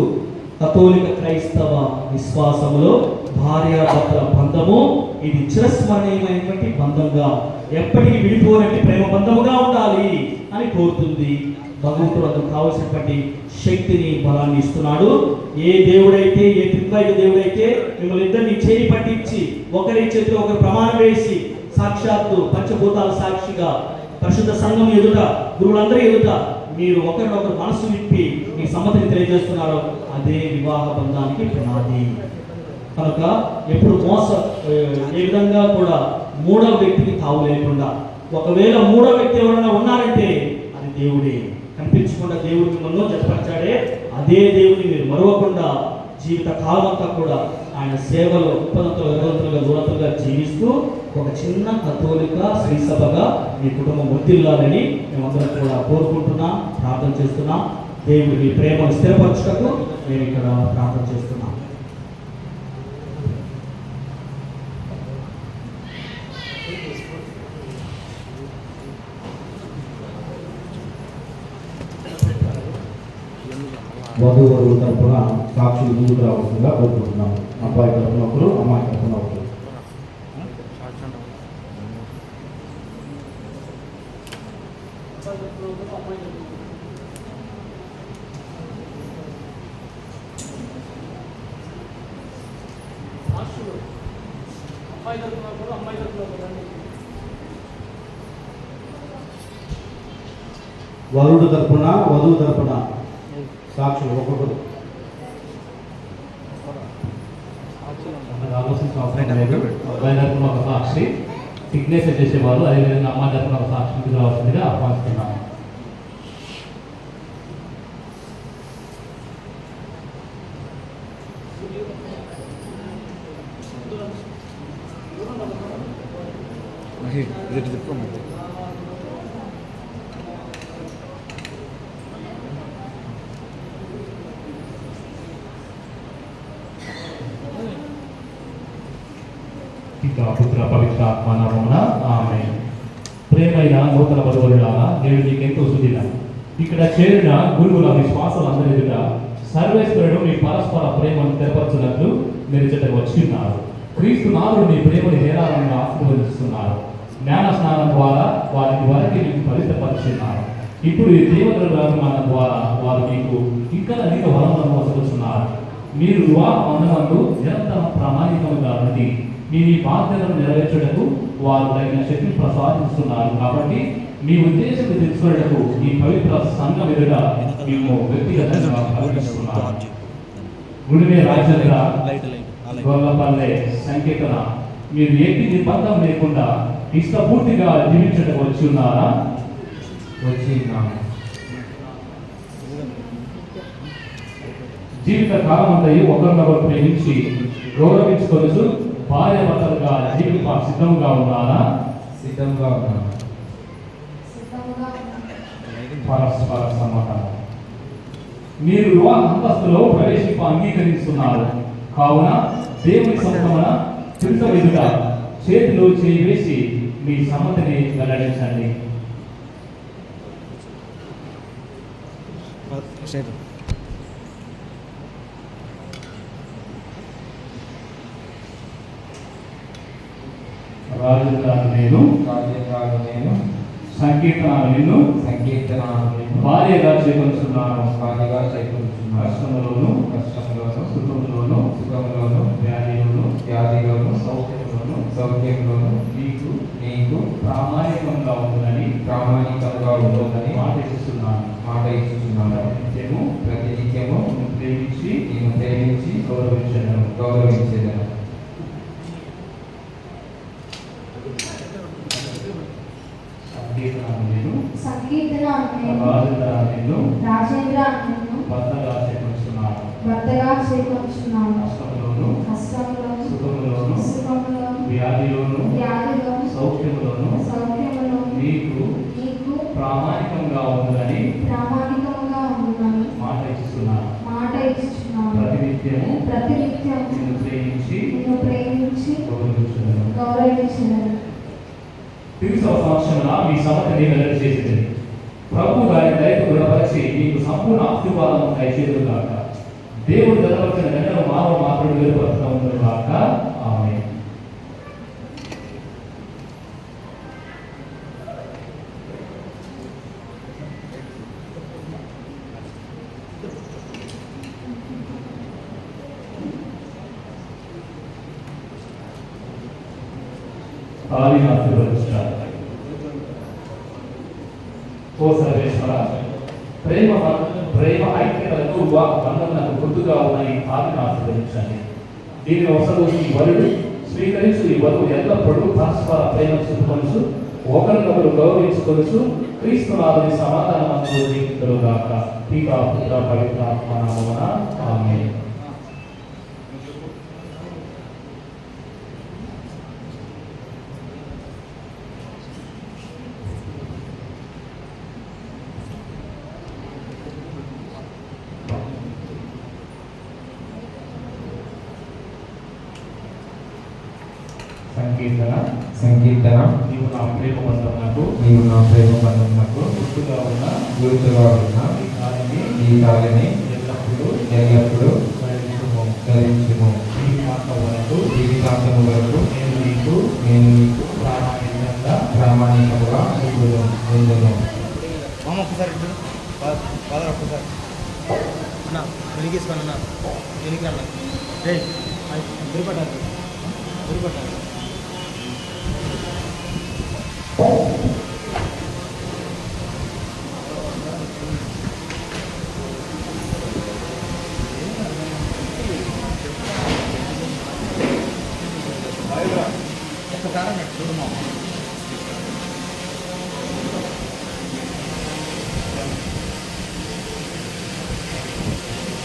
కథోలిక క్రైస్తవ విశ్వాసములో భార్యాభర్తల బంధము ఇది చిరస్మరణీయమైనటువంటి బంధంగా, ఎప్పటికీ విడిపోనట్టి ప్రేమ బంధముగా ఉండాలి అని కోరుతుంది. భగవంతుడు అందుకు కావలసినటువంటి శక్తిని, బలాన్ని ఇస్తున్నాడు. ఏ దేవుడైతే, ఏ త్రిత్వైక దేవుడైతే మిమ్మల్ని ఇద్దరిని చేయి పట్టించి ఒకరి చేతిలో ఒకరు ప్రమాణం వేసి సాక్షాత్తు పంచభూతాల సాక్షిగా పరిశుద్ధ సంఘం ఎదుట, గురువులందరూ ఎదుట మీరు ఒకరినొకరు మనసు విప్పి మీ సమ్మతిని తెలియజేస్తున్నారో అదే వివాహ బంధానికి పునాది. కనుక ఎప్పుడు ఏ విధంగా కూడా మూడవ వ్యక్తికి తావు లేకుండా, ఒకవేళ మూడవ వ్యక్తి ఎవరైనా ఉన్నారంటే అది దేవుడే. కనిపించకుండా దేవుడు మిమ్మల్ని జతపరిచాడే, అదే దేవుడిని మీరు మరవకుండా జీవిత కాలం అంతా కూడా ఆయన సేవలో దూరంగా జీవిస్తూ ఒక చిన్న కథోలిక శ్రీ సభగా మీ కుటుంబం వర్ధిల్లాలని మేమందరం కూడా కోరుకుంటున్నాం, ప్రార్థన చేస్తున్నాం. దేవుడి ప్రేమను స్థిరపరచుటకు నేను ఇక్కడ ప్రార్థన చేస్తున్నాం. వధువరుల తరఫున సాక్షులు ముందుకు రావాల్సిందిగా కోరుకుంటున్నాం. అబ్బాయి తరఫున ఒకరు, అమ్మాయి తరఫున ఒకరు. వరుడు తరఫున, వధువు తరఫున సాక్షులు ఒక్కొక్కరు. ఆలోచించిన అవసరం లేదు. అబ్బాయి తరఫున ఒక సాక్షి సిగ్నేచర్ చేసేవాళ్ళు, అదేవిధంగా అమ్మాయి తరఫున ఒక సాక్షి రావాల్సిందిగా ఆహ్వానిస్తున్నాము. పుత్ర పవిత్ర ఆత్మ నామమున ఆమేన్. ప్రేమైన నూతన వధువులారా, నేను నీకెంతో శుద్ధినాను. ఇక్కడ చేరిన గురువుల విశ్వాసాలందరి ఎదుట సర్వేశ్వరుడు మీ పరస్పర ప్రేమను తెరపరచున్నట్లు మీరు ఇచ్చట వచ్చిన్నారు. క్రీస్తు నాథుడు మీ ప్రేమని హేరాళంగా ఆశీర్వదిస్తున్నారు. జ్ఞాన స్నానం ద్వారా వారికి వరకు మీకు పవిత్రపరుచున్నారు. ఇప్పుడు ఈ దేవతల రాజమానం ద్వారా వారు మీకు ఇంకా అధిక వరములను వసలుతున్నారు. మీరు వివాహ బంధనందు నిరంతర ప్రామాణికముగా ఉండి మీ బాధ్యతను నెరవేర్చుటకు వారు తగిన శక్తిని ప్రసాదిస్తున్నారు. కాబట్టి మీ ఉద్దేశం తెలుసుకోవడానికి ఈ పవిత్ర సంఘం ఎదుట మేము వ్యక్తిగతంగా ప్రకటిస్తున్నాము. గుడిమే రాజ్యంగా గొల్లపల్లె సంకేతన మీరు ఎట్టి నిర్బంధం లేకుండా ఇష్టపూర్తిగా జీవించడం వచ్చి ఉన్నారా? వచ్చి ఉన్నాము. జీవిత కాలం అంతా ఒకరినొకరు ప్రేమించి గౌరవించుకొనుచు భార్య భర్తలుగా జీవిత సిద్ధంగా ఉన్నారా? సిద్ధంగా ఉన్నారా? పరస్పర సమాధానం. మీరు వివాహ అంతస్తులో ప్రవేశింప అంగీకరిస్తున్నారు కావున దేవుని సముఖమున క్రీస్తు ఎదుట చేతిలో చేయి వేసి మీ సమ్మతిని వెల్లడించండి. రాజుగారు నేను సంకీర్తనాలు నిన్ను భార్యగా చేకూరుచున్నాను. కష్టములోను సుఖములోను వ్యాధిలోను సౌఖ్యంలోను నీకు ప్రామాణికంగా ఉందని మాట ఇస్తున్నాను. ప్రతినిత్యము ప్రేమించి గౌరవించేదను. రాజేంద్ర భర్తగా చేకూరుచున్నాను. కష్టములోను సుఖములోను వ్యాధిలోను సౌఖ్యములోను నీకు ప్రామాణికంగా ఉందని మాట ఇస్తున్నాను. ప్రతినిత్యము నిన్ను ప్రేమించి గౌరవించుదును. క్రీస్తు సంవత్సరంలో మీ సమ్మతిని వెల్లడి చేసేది ప్రభు గారి దయకు దృఢపరిచి మీకు సంపూర్ణ ఆశీర్వాదం దయచేదు గాక. దేవుడు ధనవచ్చిన గంటలు మానవ మాత్రుడు వెలుపడుతూ ఉండదు గాక. ఆమేన్. ఆదిని ఆశీర్వదించారు. ఓ సర్వేశ్వర, ప్రేమ ఐక్యతలకు బంధనకు గుర్తుగా ఉన్న ఈ ఆదిని ఆశీర్వదించండి. దీని అవసరం ఈ వరుడు స్వీకరించు ఈ వధువు ఎల్లప్పుడూ పరస్పర ప్రేమ చూపుకొనుచు ఒకరినొకరు గౌరవించుకొనుచు క్రీస్తునాథుని సమాధానం అనుభవించుగాక. పితా పుత్ర పవిత్రాత్మ నామమున ఆమేన్. సంకీర్తన నీవు నా ప్రేమ బంధమునకు గుర్తుగా ఉన్న ఈ కాలిని ఎల్లప్పుడూ ధరించుము. జీవితాంతము వరకు నేను నీకు ప్రామాణికంగా ఉండును.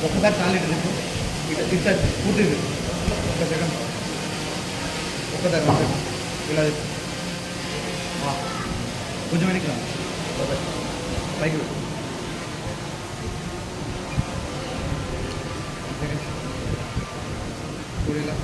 ఒక్కసారి కాలేదు ఇట్లా పూర్తి ఒక్క సెకండ్ ఒక్కసారి ఇలా కొంచెం వెనక్కి రా పైకి ఇలా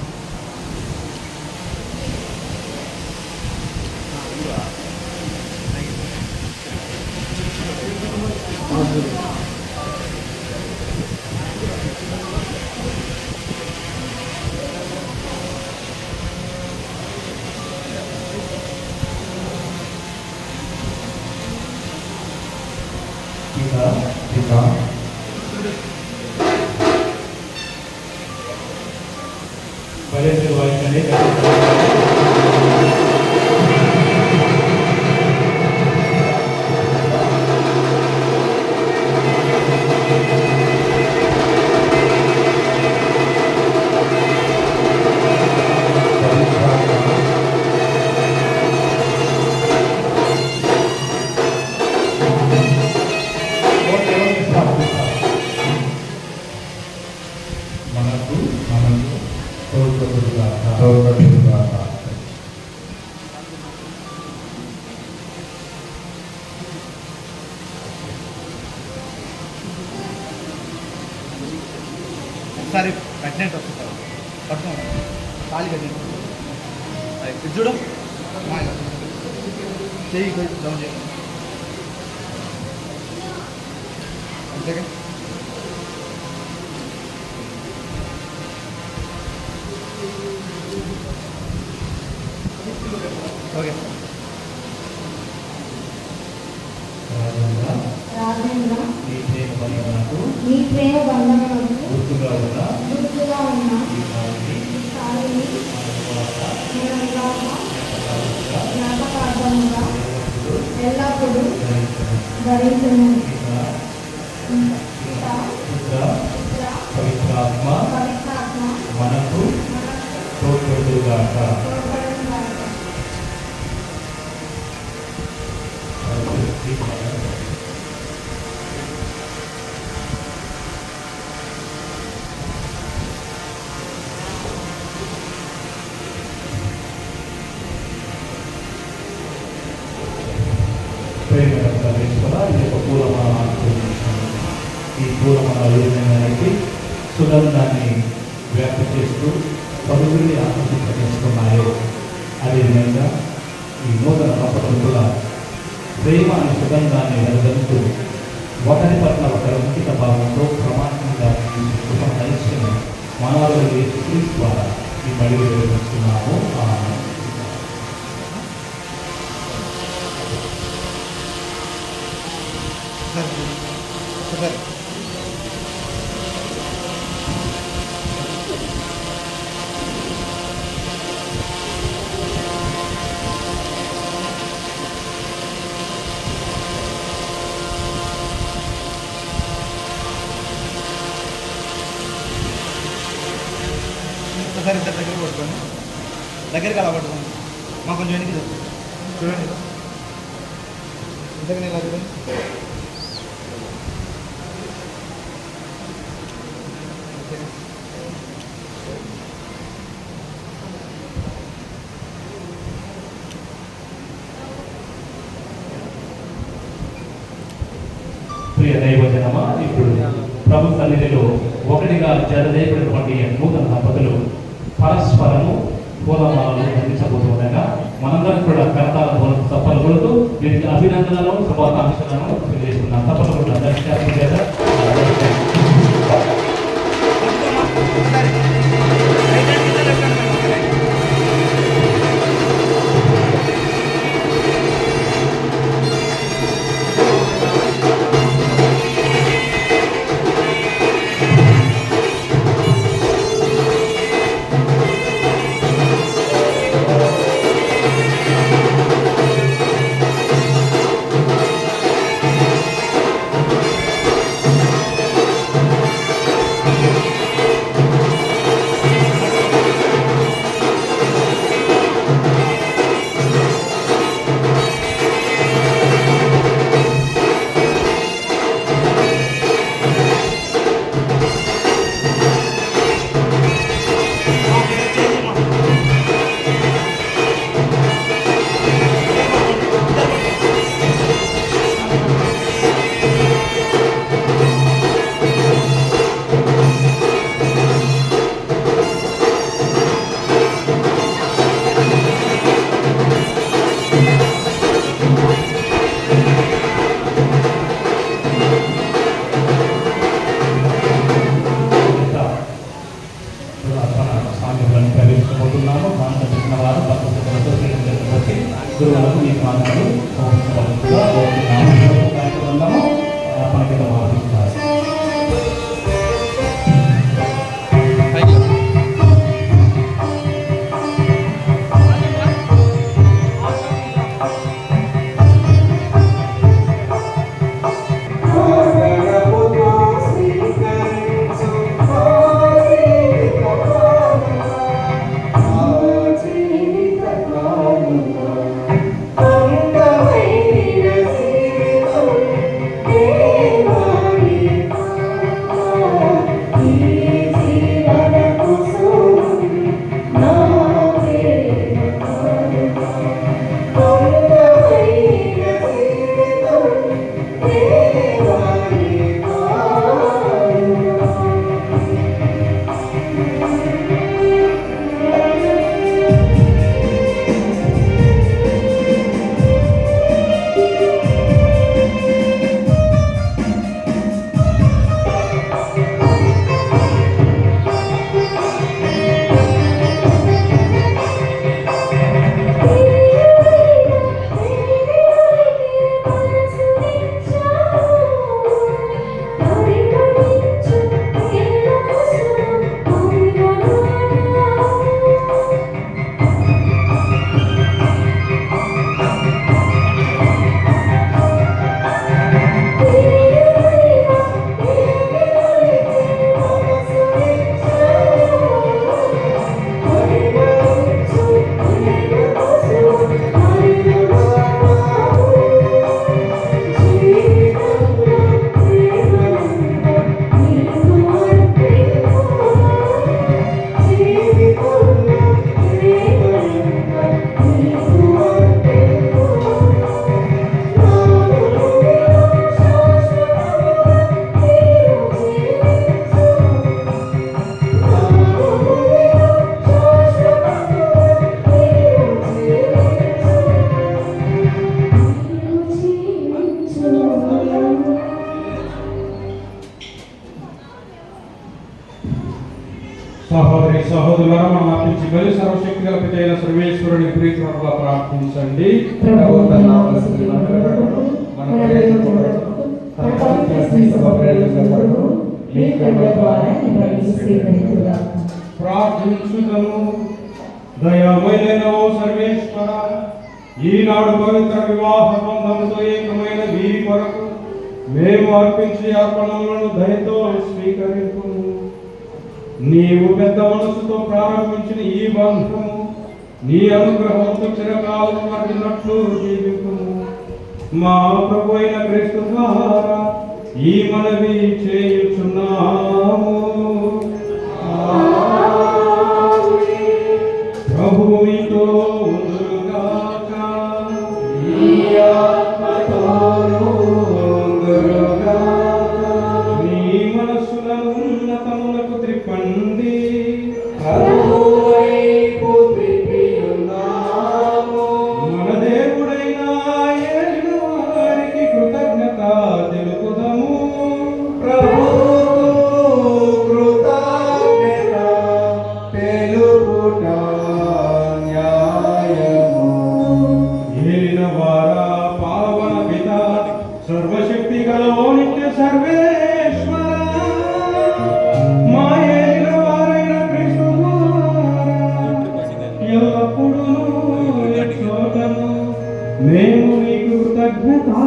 పరిస్థితి వాయించండి. ఒకసారి కట్టినట్టు వస్తుంది పట్టుకోండి ఖాళీ కట్టినట్టు చూడు చెయ్యి డౌన్ చేయి అంతేగా ఓకే రాజేంద్ర ఈ ప్రేమ బంధమునకు నీ ప్రేమ బంధములకు గుర్తుగా ఉన్న గుర్తుగా ఉన్న ఈ కాలిని ఈ స్థాయిని మన వివాహ జ్ఞాపకార్థముగా ఎల్లప్పుడూ ధరించును. పుత్ర పవిత్రాత్మ పవిత్రాత్మ మనకు తోడ్పడుగాక. ప్రేమ ఈ యొక్క పూలమాల ఈ పూలమాల ఏమైనానికి సుగంధాన్ని వ్యాప్తి చేస్తూ పలువురిని ఆకర్షింపజేస్తున్నాయో అదేవిధంగా ఈ నూతన దంపతులు కూడా ప్రేమ అనే సుగంధాన్ని వెలుగలుతూ ఒకరి పట్ల ఒకరి ముఖిత భావంతో ప్రమాణంగా ఐశ్వర్యం మనలో యేసుక్రీస్తు ద్వారా ఈ బడిలో నిర్వహిస్తున్నాము. సరే ఒకసారి ఇద్దరు దగ్గర పట్టుకోండి దగ్గరికి అలా పట్టుకోండి మాకు కొంచెం వెనక్కి చూడండి ఇంతకు నేను అది ప్రియ దైవజనమా, ఇప్పుడు ప్రభు సన్నిధిలో ఒకటిగా జతదేపడినటువంటి నూతన దంపతులు పరస్పరము పూలమాలను అందించబోతుండగా మనందరం కూడా కర్తాల తప్పలు కొడుతూ వీరికి అభినందనలు శుభాకాంక్షలను తెలియజేస్తున్నాం. తప్పలు కూడా దర్శనం చేత ప్రవేశించబోతున్నాము. దాంట్లో చెప్పిన వారు గురువులకు ఈ మాటలు కార్యక్రమం మనకి ఆలోచిస్తారు. అందమైన జీవితం బలి సర్వశక్తి గల పిత అయిన సర్వేశ్వరుని ప్రీతిగా ప్రార్థించండి. ప్రభు తన నామమును మహిమపరచుటకు, మన ప్రయత్నం కొరకు, తన పవిత్ర శ్రీసభ ప్రయోజనం కొరకు, మీ కృప ద్వారా ఈ బలిని స్వీకరించుగాక. ప్రార్థించుదము. దయామయుడైన ఓ సర్వేశ్వర, ఈనాడు పవిత్ర వివాహ బంధంతో ఏకమైన వీరి కొరకు మేము అర్పించే అర్పణలను దయతో స్వీకరించుము. నీవు పెద్ద మనసుతో ప్రారంభించిన ఈ బంధము నీ అనుగ్రహంతో చిరకాలం పడినట్లు జీవితము. మా ప్రభు అయిన క్రీస్తు ద్వారా ఈ మనవి చేయుచున్నాము. ప్రభువు మీతో ఉండుగాక. మీ ఆత్మతోనూ ఉండుగాక. మీ మనస్సులను ఉన్నతములకు త్రిప్పండి. ప్రభువు వైపు త్రిప్పి ఉన్నాము. మన దేవుడైన యేసు వారికి కృతజ్ఞత తెలుపుదము. ప్రభువుకు కృతజ్ఞత తెలుపుట న్యాయము. ఏలినవారా పావన పిత సర్వశక్తి గల ఓ నిత్య సర్వేశ్వర, మా ఏలినవారైన క్రీస్తు ఎల్లప్పుడూ చోటను మేము నీకు కృతజ్ఞతా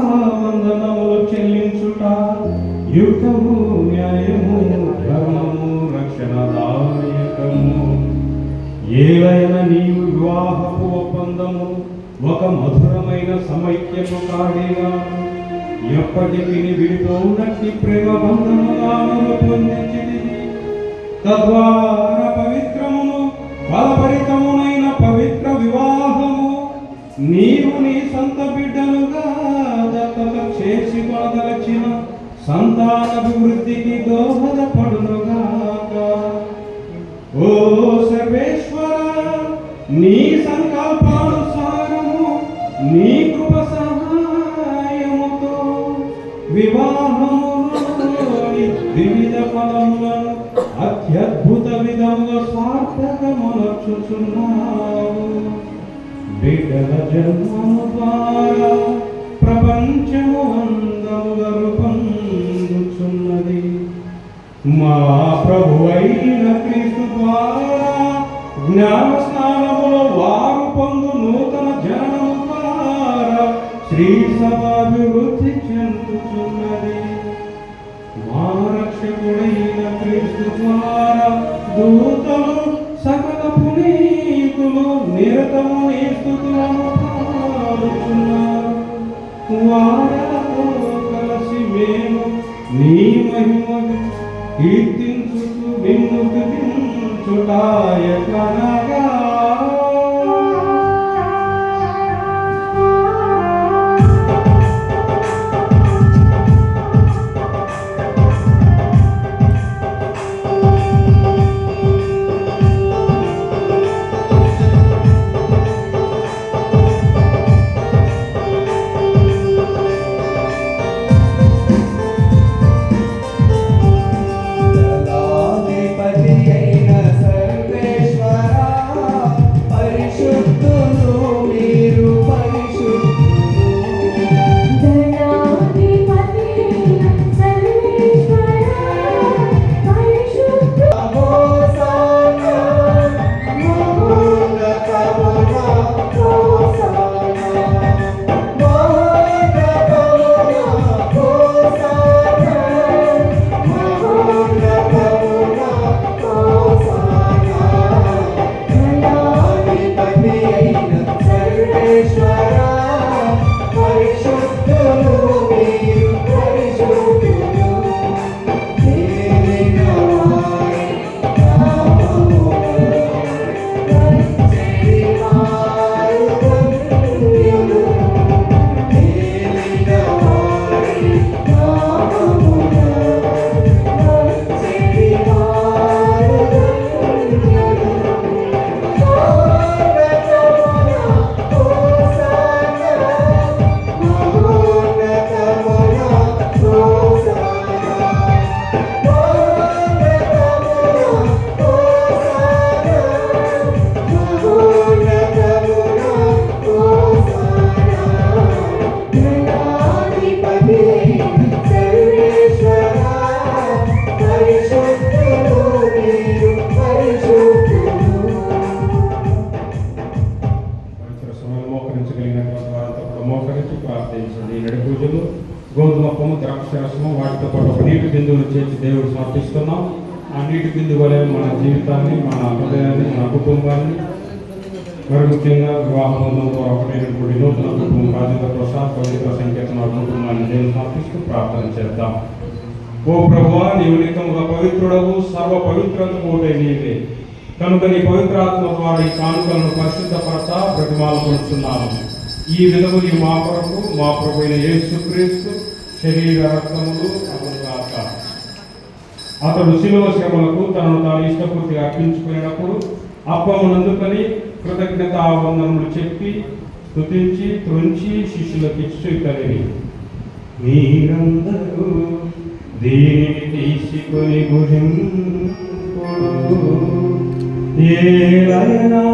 వందనములు చెల్లించుట యుక్తము, న్యాయము, ధర్మము, రక్షణదాయకము. ఏలైన నీవు వివాహపు ఒప్పందము ఒక మధురమైన సమైక్యము కాడిగా ఎప్పటికీ విడిపోనట్టి ప్రేమ బంధములను పొందించిది. తద్వారా పవిత్రమును ఫలభరితమునైన పవిత్ర వివాహము నీవు నీ సొంత బిడ్డలుగా దత్తత చేసి కొనదలచిన సంతానాభివృద్ధికి దోహదపడునుగాక. ఓ సర్వేశ్వర, నీ సంకల్పానుసారము నీ కృప సహాయముతో వివాహములోని వివిధ ఫలములను అత్యద్భుత విధముగా సార్థకమనర్చుచున్నావు. బిడ్డల జన్మము ద్వారా ప్రపంచము అందముగా రూపొందుచున్నది. మా ప్రభు అయిన క్రీస్తు ద్వారా జ్ఞాన స్నానములో వారు పొందు నూతన జనము ద్వారా శ్రీ సభాభివృద్ధి చెందుతున్నది. మా రక్షకుడైన క్రీస్తు ద్వారా దూతలు సకల పునీతులు నిరతము నీ స్తుతులను పాడుచున్నారు. వారతో కలిసి మేము నీ మహిమను కీర్తించుతూ నిన్ను స్తుతించుటాయకనగా మోకరించి ప్రార్థించండి. ఈ నడి పూజలు గోధుమ కొమ్ము, ద్రాక్షరసము వాటితో పాటు ఒక నీటి బిందువులు చేసి దేవుడు సమర్పిస్తున్నాం. ఆ నీటి బిందువు వలె మన జీవితాన్ని, మన హృదయాన్ని, మన కుటుంబాన్ని, మరి ముఖ్యంగా వివాహ బంధంతో ఒకటైనటువంటి నూతన కుటుంబం బాధ్యత ప్రసాద్ పవిత్ర సంకేతన కుటుంబాన్ని దేవుడు సమర్పిస్తూ ప్రార్థన చేద్దాం. ఓ ప్రభువా, నీవు నిత్యముగా పవిత్రుడవు, సర్వ పవిత్రత కోటే నీవే కనుక నీ పవిత్రాత్మ ద్వారా ఈ కానుకలను పరిశుద్ధపరచ ప్రతిమాలపరుచున్నాను. ఈ విధములు మా కొరకు మా ప్రభు అయిన యేసుక్రీస్తు శరీర రక్తములు అగుగాక. అతడు శిలువ శ్రమలకు తనను తాను ఇష్టపూర్తిగా అర్పించుకునేటప్పుడు అప్పమునందుకొని కృతజ్ఞతావందనములు చెప్పి స్తుతించి త్రుంచి శిష్యులకు ఇచ్చుటని, మీరందరూ దీనిని తీసుకొని భుజింపుడు, ఏలైనా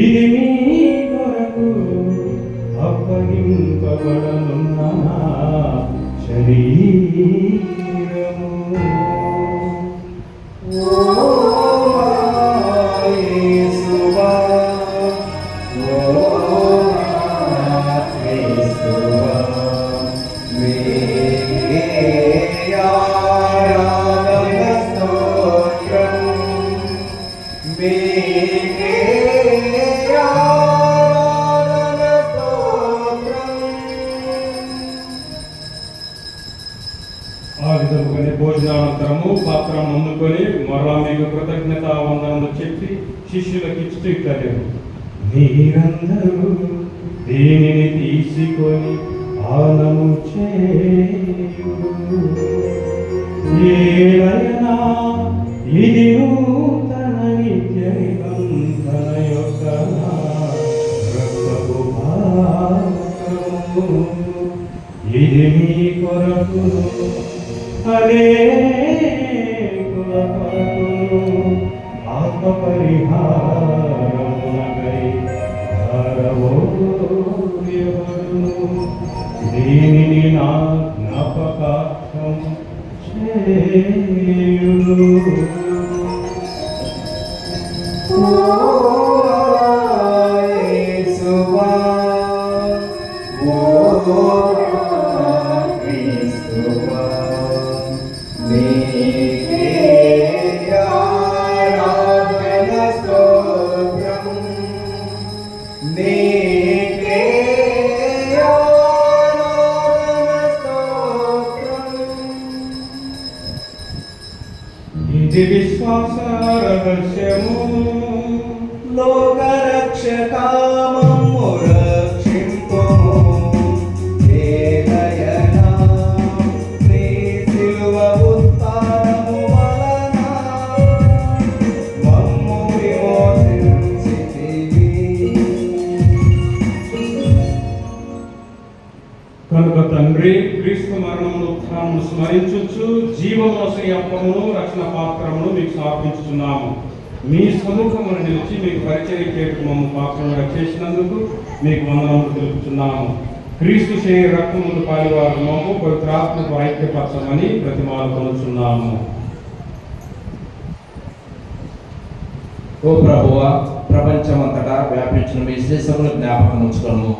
ఇది మీ కొరకు అప్పగింపబడనున్న నా శరీరము. ఆ విధముగానే భోజనానంతరము పాత్రను అందుకొని మరలా మీకు కృతజ్ఞతావందనములు చెప్పి శిష్యులకు ఇచ్చుతూ ఇట్లనే, మీరందరూ దీనిని తీసుకొని పానము చేయుడు, ఏలైనా ఇది నూతన నిత్య నిబంధన యొక్క రక్తపు పాత్రము, ఇది మీ కొరకు అనేకుల కొరకును ఆత్మ పరిహారమునకై ధారవోయబడును. దీనిని నా జ్ఞాపకార్థం చేయుడు. ఇది విశ్వాస రహస్యము, లోకరక్షకామము రక్షింపుము, ఏలయనా నీ శిలువ ఉత్థానము వలన మమ్ము విమోచించితివి. కనుక తండ్రి, క్రీస్తు మరణమును ఉత్థానమును స్మరించుచు జీవమోసే అప్పమును రక్షణ పాత్రమును మీకు సమర్పించుచున్నాము. మీ సముఖమును నిలిచి మీకు పరిచర్య చేయటం మమ్ము పాత్రలుగా చేసినందుకు మీకు వందనములు తెలుపుచున్నాము. క్రీస్తు శరీర రక్తములు పాలివారు మమ్ము పవిత్రాత్మకు ఐక్యపరచమని ప్రతిమాలు కొనుచున్నాము. ఓ ప్రభువా, ప్రపంచమంతటా వ్యాపించిన మీ శ్రీసమును జ్ఞాపకం ఉంచుకోను.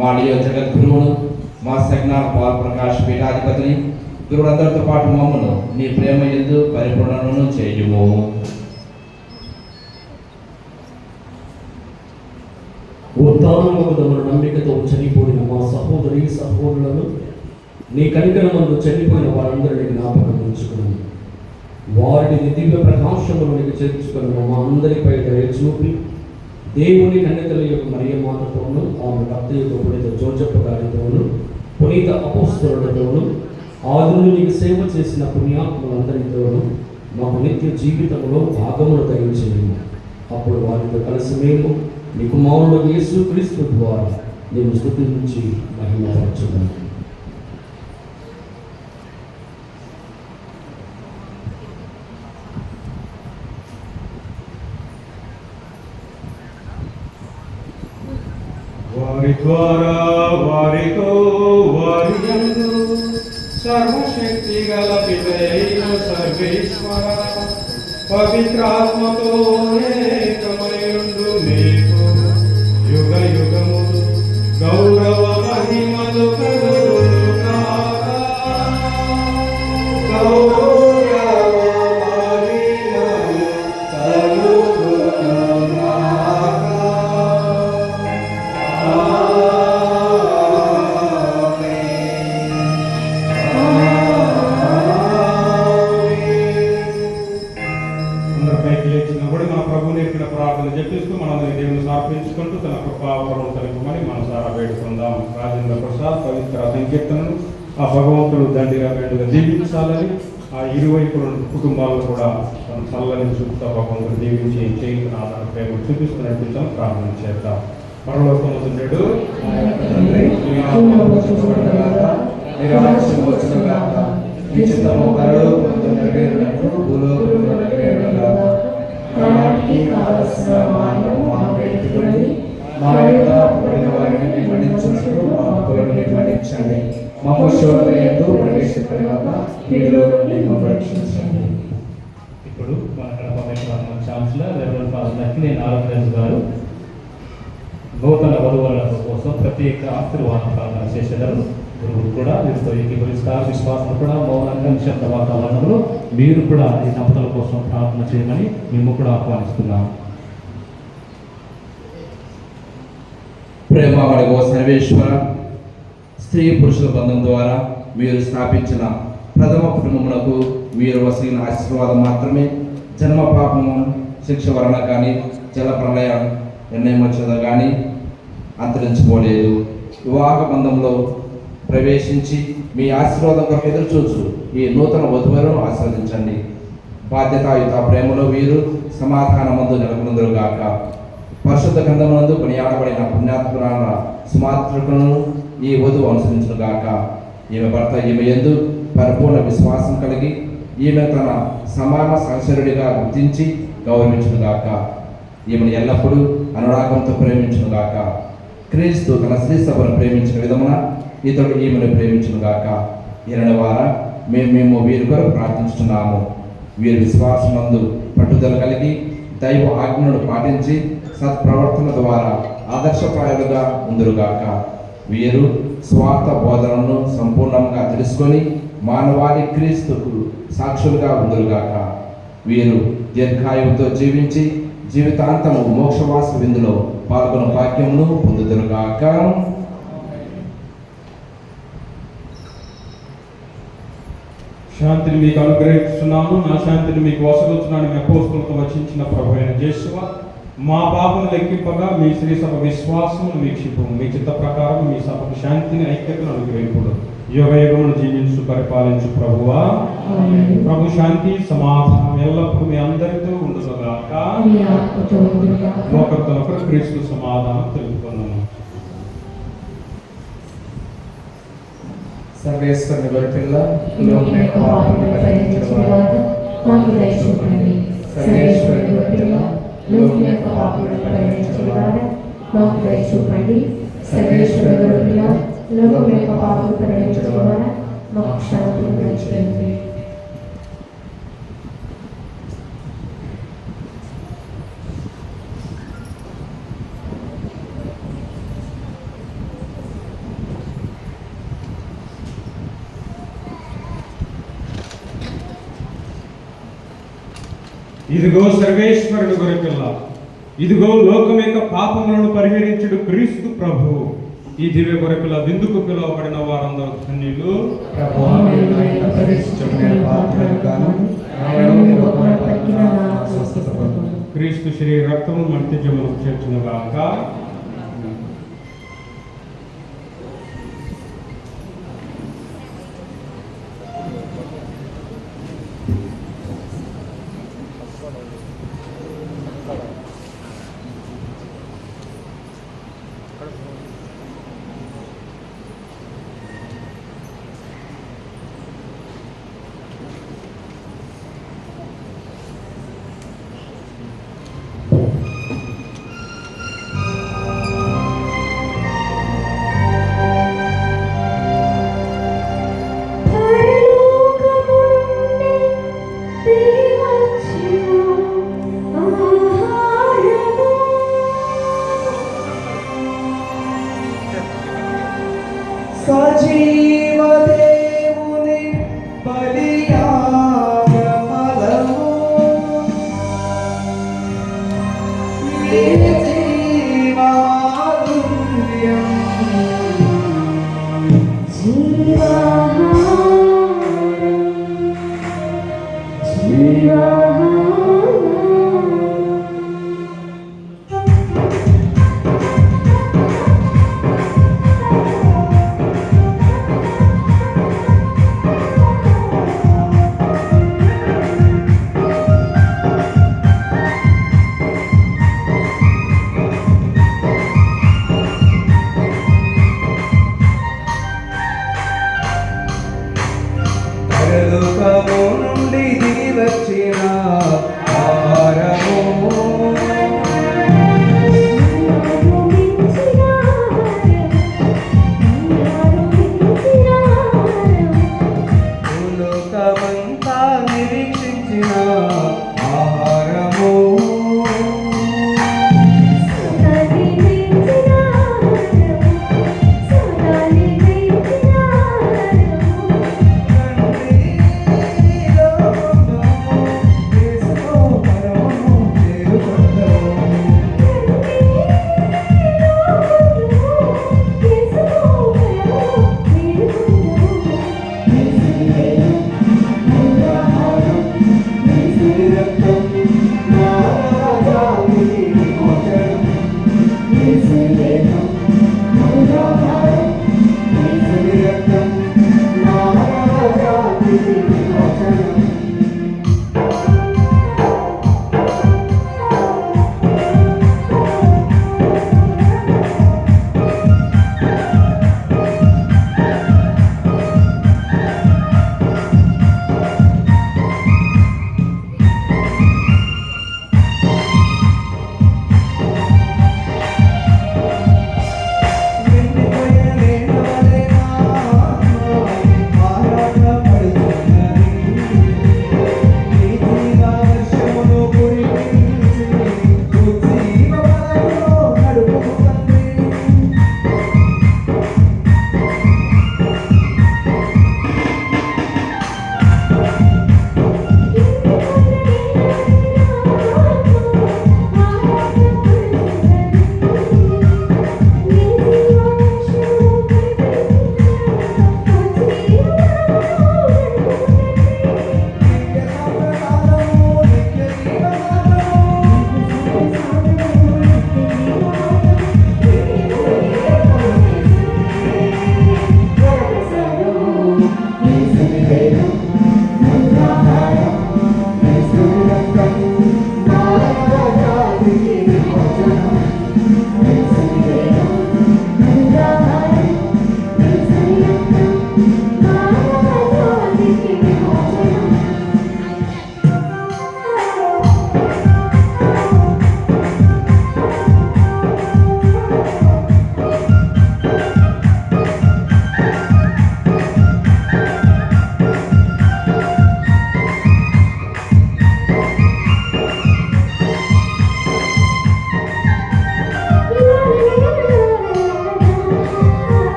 మా నియోజక గురువును, మా సజ్ఞాన పాల్ ప్రకాష్ పీఠాధిపతిని, గురువులందరితో పాటు మమ్మను నీ ప్రేమ యందు పరిపూర్ణను చేయుము. ఉత్థానమున నమ్మికతో చనిపోయిన మా సహోదరి సహోదరులను నీ కనికరమందు చనిపోయిన వారందరినీ జ్ఞాపకం ఉంచుకుని వారిని దివ్య ప్రకాశములోనికి చేర్చుకుని మా అందరిపై దయ చూపి దేవుని కన్యకల యొక్క మరియమాతతోనూ ఆమె భర్త యొక్క పునీత జోజప్ప గారితోనూ పునీత అపోస్తలులతోనూ ఆదును నీకు సేవ చేసిన పుణ్యాత్ములందరితోనూ మాకు నిత్య జీవితంలో భాగమును దయచేయము. అప్పుడు వారితో కలిసి మేము నీ కుమారుడు యేసుక్రీస్తు ద్వారా నేను స్తుతించి మహిమపరచుదాము. వారి ద్వారా, వారితో, వారి యందు సర్వశక్తి గల పితయైన సర్వేశ్వర పవిత్రాత్మతో ఏకమైయుండు మీకు యుగ యుగములు గౌరవ సంకీర్తనను ఆ భగవంతుడు దండిగా మెండుగా దీవించాలని ఆ ఇరువైపుల కుటుంబాలను కూడా చల్లని చూపుతా భగవంతుడు దీవించి చేయించిన ఆధార ప్రేమ చూపిస్తున్నట్టు ప్రార్థన చేద్దాం. పరలోకముందుడు ఇప్పుడు మన Kadapa chancellor reverend father Lakshminarayana Arogyaraju garu నూతన వధువుల కోసం ప్రత్యేక ఆశీర్వాద ప్రార్థన చేసేదారు. గురువులు కూడా వీరితో ఏకీభవిస్తారు. విశ్వాసం కూడా మౌనంగా నిశ్శబ్ద వాతావరణంలో మీరు కూడా ఈ దంపతుల కోసం ప్రార్థన చేయమని మేము కూడా ఆహ్వానిస్తున్నాం. ప్రేమమడి ఓ సర్వేశ్వర, స్త్రీ పురుషుల బంధం ద్వారా మీరు స్థాపించిన ప్రథమ కుటుంబమునకు మీరు వసగిన ఆశీర్వాదం మాత్రమే జన్మ పాపము శిక్ష వలన కానీ జల ప్రళయ నిర్ణయం వచ్చేదో కానీ అంతరించిపోలేదు. వివాహ బంధంలో ప్రవేశించి మీ ఆశీర్వాదం కొరకు ఎదురుచూచు ఈ నూతన వధువులను ఆశీర్వదించండి. బాధ్యతాయుత ప్రేమలో వీరు సమాధానమందు నెలకొందురుగాక. పరిశుద్ధ గ్రంథమునందు కొనియాడబడిన పుణ్యాత్మురాల సుమాత్రులను ఈ వధువు అనుసరించుగాక. ఈమె భర్త ఈమె యందు పరిపూర్ణ విశ్వాసం కలిగి ఈమె తన సమాన సంశరుడిగా గుర్తించి గౌరవించుగాక. ఈమెను ఎల్లప్పుడూ అనురాగంతో ప్రేమించుగాక. క్రీస్తు తన స్త్రీ సభను ప్రేమించిన విధమున ఇతడు ఈమెను ప్రేమించుగాక. ఈయన ద్వారా మేము వీరి కొరకు ప్రార్థించుతున్నాము. వీరి విశ్వాసమందు పట్టుదల కలిగి దైవ ఆజ్ఞను పాటించి సత్ప్రవర్తన ద్వారా ఆదర్శప్రాయులుగా ఉందురుగాక. వీరు స్వార్థ బోధనను సంపూర్ణంగా తెలుసుకొని మానవాళి క్రీస్తుకు సాక్షులుగా ఉందురుగాక. వీరు దీర్ఘాయువుతో జీవించి జీవితాంతము మోక్షవాస విందులో పాల్గొన భాగ్యమును పొందుదురుగాక. శాంతిని మీకు అనుగ్రహిస్తున్నాను, నా శాంతిని మీకు వసగుతున్నాను. మీ అపోస్తలుతో వచించిన ప్రభువైన యేసువా, మా పాపను లెక్కింపగా మీ శ్రీ సభ విశ్వాసమును వీక్షింపు. మీ చిత్త ప్రకారం మీ సభకు శాంతిని ఐక్యతను అనుగ్రహింపుడు. యుగ యుగమును జీవించు పరిపాలించు ప్రభువా. ప్రభు శాంతి సమాధానం ఎల్లప్పుడూ మీ అందరితో ఉండుగాక. ఒకరితోనొకరు క్రీస్తు సమాధానం తెలుపుకున్నాను. సర్వేశ్వరుని గొర్రెపిల్ల, లోకమే పాపములను పరిహరించువాడు, మాకు దయ చూపండి. సర్వేశ్వరుని గొర్రెపిల్ల, లోకమే పాపములను పరిహరించువాడు, మాకు దయ చూపండి. సర్వేశ్వరుని గొర్రెపిల్ల, లోకమే పాపములను పరిహరించువాడు, మాకు శాంతిని దయచేయండి. ఇదిగో సర్వేశ్వరుడు గొర్రెపిల్ల, ఇదిగో లోకం యొక్క పాపములను పరిహరించుడు క్రీస్తు ప్రభు. ఈ దివ్య గొర్రెపిల్ల విందుకు పిలువబడిన వారందరూ ధన్యులు. క్రీస్తు శరీర రక్తము మర్త్యజములకు చేర్చునుగాక. సజీవ దేవుని బలియా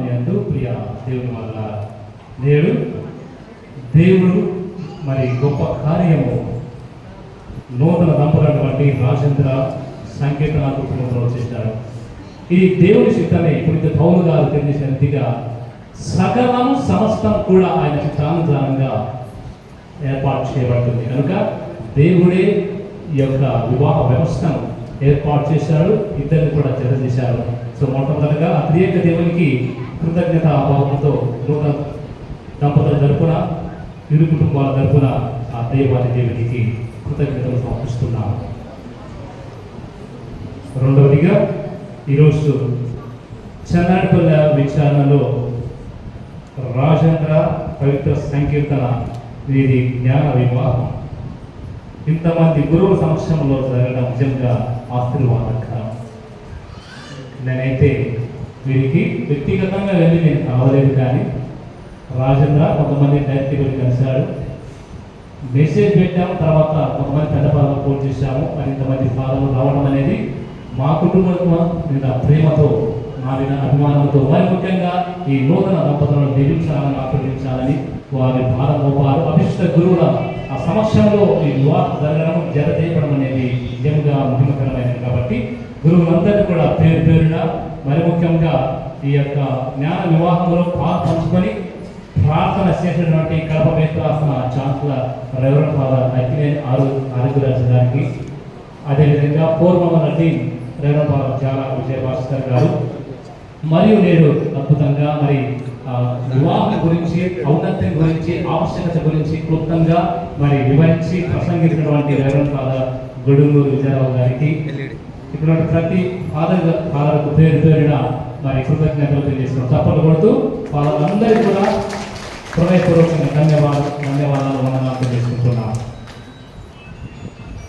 మీ అందు ప్రియ దేవుని వల్ల నేడు దేవుడు మరి గొప్ప కార్యము నూతన దంపతులటువంటి రాజేంద్ర సంకీర్తన కుటుంబంలో చేశాడు. ఈ దేవుని చిత్తమే పునీత పౌలు గారు తెలియజేసిన రీతిగా సకలం సమస్తం కూడా ఆయన చిత్తానుసారంగా ఏర్పాటు చేయబడుతుంది. కనుక దేవుడే ఈ యొక్క వివాహ వ్యవస్థను ఏర్పాటు చేశాడు, ఇద్దరిని కూడా చేశారు. సో మొట్టమొదటిగా ఆ త్రియేక దేవునికి కృతజ్ఞత భావంతో నూతన దంపతుల తరపున ఇరు కుటుంబాల తరపున ఆ దైవాది దేవునికి కృతజ్ఞతలు సమర్పిస్తున్నాము. రెండవదిగా ఈరోజు చెన్నాడిపల్లె విచారణలో రాజేంద్ర పవిత్ర సంకీర్తన వీరి జ్ఞాన వివాహం ఇంతమంది గురువుల సమక్షంలో జరగడం నిజంగా ఆశీర్వాదకరం. నేనైతే వీరికి వ్యక్తిగతంగా వెళ్ళి నేను కలవలేదు, కానీ రాజేంద్ర కొంతమంది డైరెక్ట్గా వెళ్ళి కలిశాడు, మెసేజ్ పెట్టాము, తర్వాత కొంతమంది పెద్ద పదవులు పోటీ చేశాము. మరి ఇంతమంది పదవులు రావడం అనేది మా కుటుంబంలో మీద ప్రేమతో, మా మీద అభిమానంతో, మరి ముఖ్యంగా ఈ నూతన దంపతులను నిర్మించాలని ఆకర్షించాలని వారి భారం మోపారు. అభిష్ట గురువుల ఆ సమక్షంలో ఈ వివాహం జరగడం జరచేయడం అనేది నిజంగా ముఖ్యకరమైనది. కాబట్టి గురువులందరినీ కూడా పేరు పేరున మరి ముఖ్యంగా ఈ యొక్క జ్ఞాన వివాహంలో పంచుకొని ప్రార్థన చేసినటువంటి కడప మేత్రాసన chancellor reverend father Akkineni Arogyaraju గారికి, అదేవిధంగా పూర్వమల డీన్ రెవరెండ్ ఫాదర్ చాలా విజయభాస్కర్ గారు, మరియు నేడు అద్భుతంగా మరి వివాహం గురించి, ఔన్నత్యం గురించి, ఆవశ్యకత గురించి క్లుప్తంగా మరి వివరించి ప్రసంగించినటువంటి రెవరెండ్ ఫాదర్ గొడుగూరు విజయరావు గారికి, ఇక్కడ ప్రతి ఫాదర్కు పేరు పేరున మరి కృతజ్ఞతలు తెలియజేస్తున్నాం. తప్పలు కొడుతూ వాళ్ళందరికీ కూడా హృదయపూర్వకంగా ధన్యవాదాలు వందనాలు తెలియజేసుకుంటున్నాం.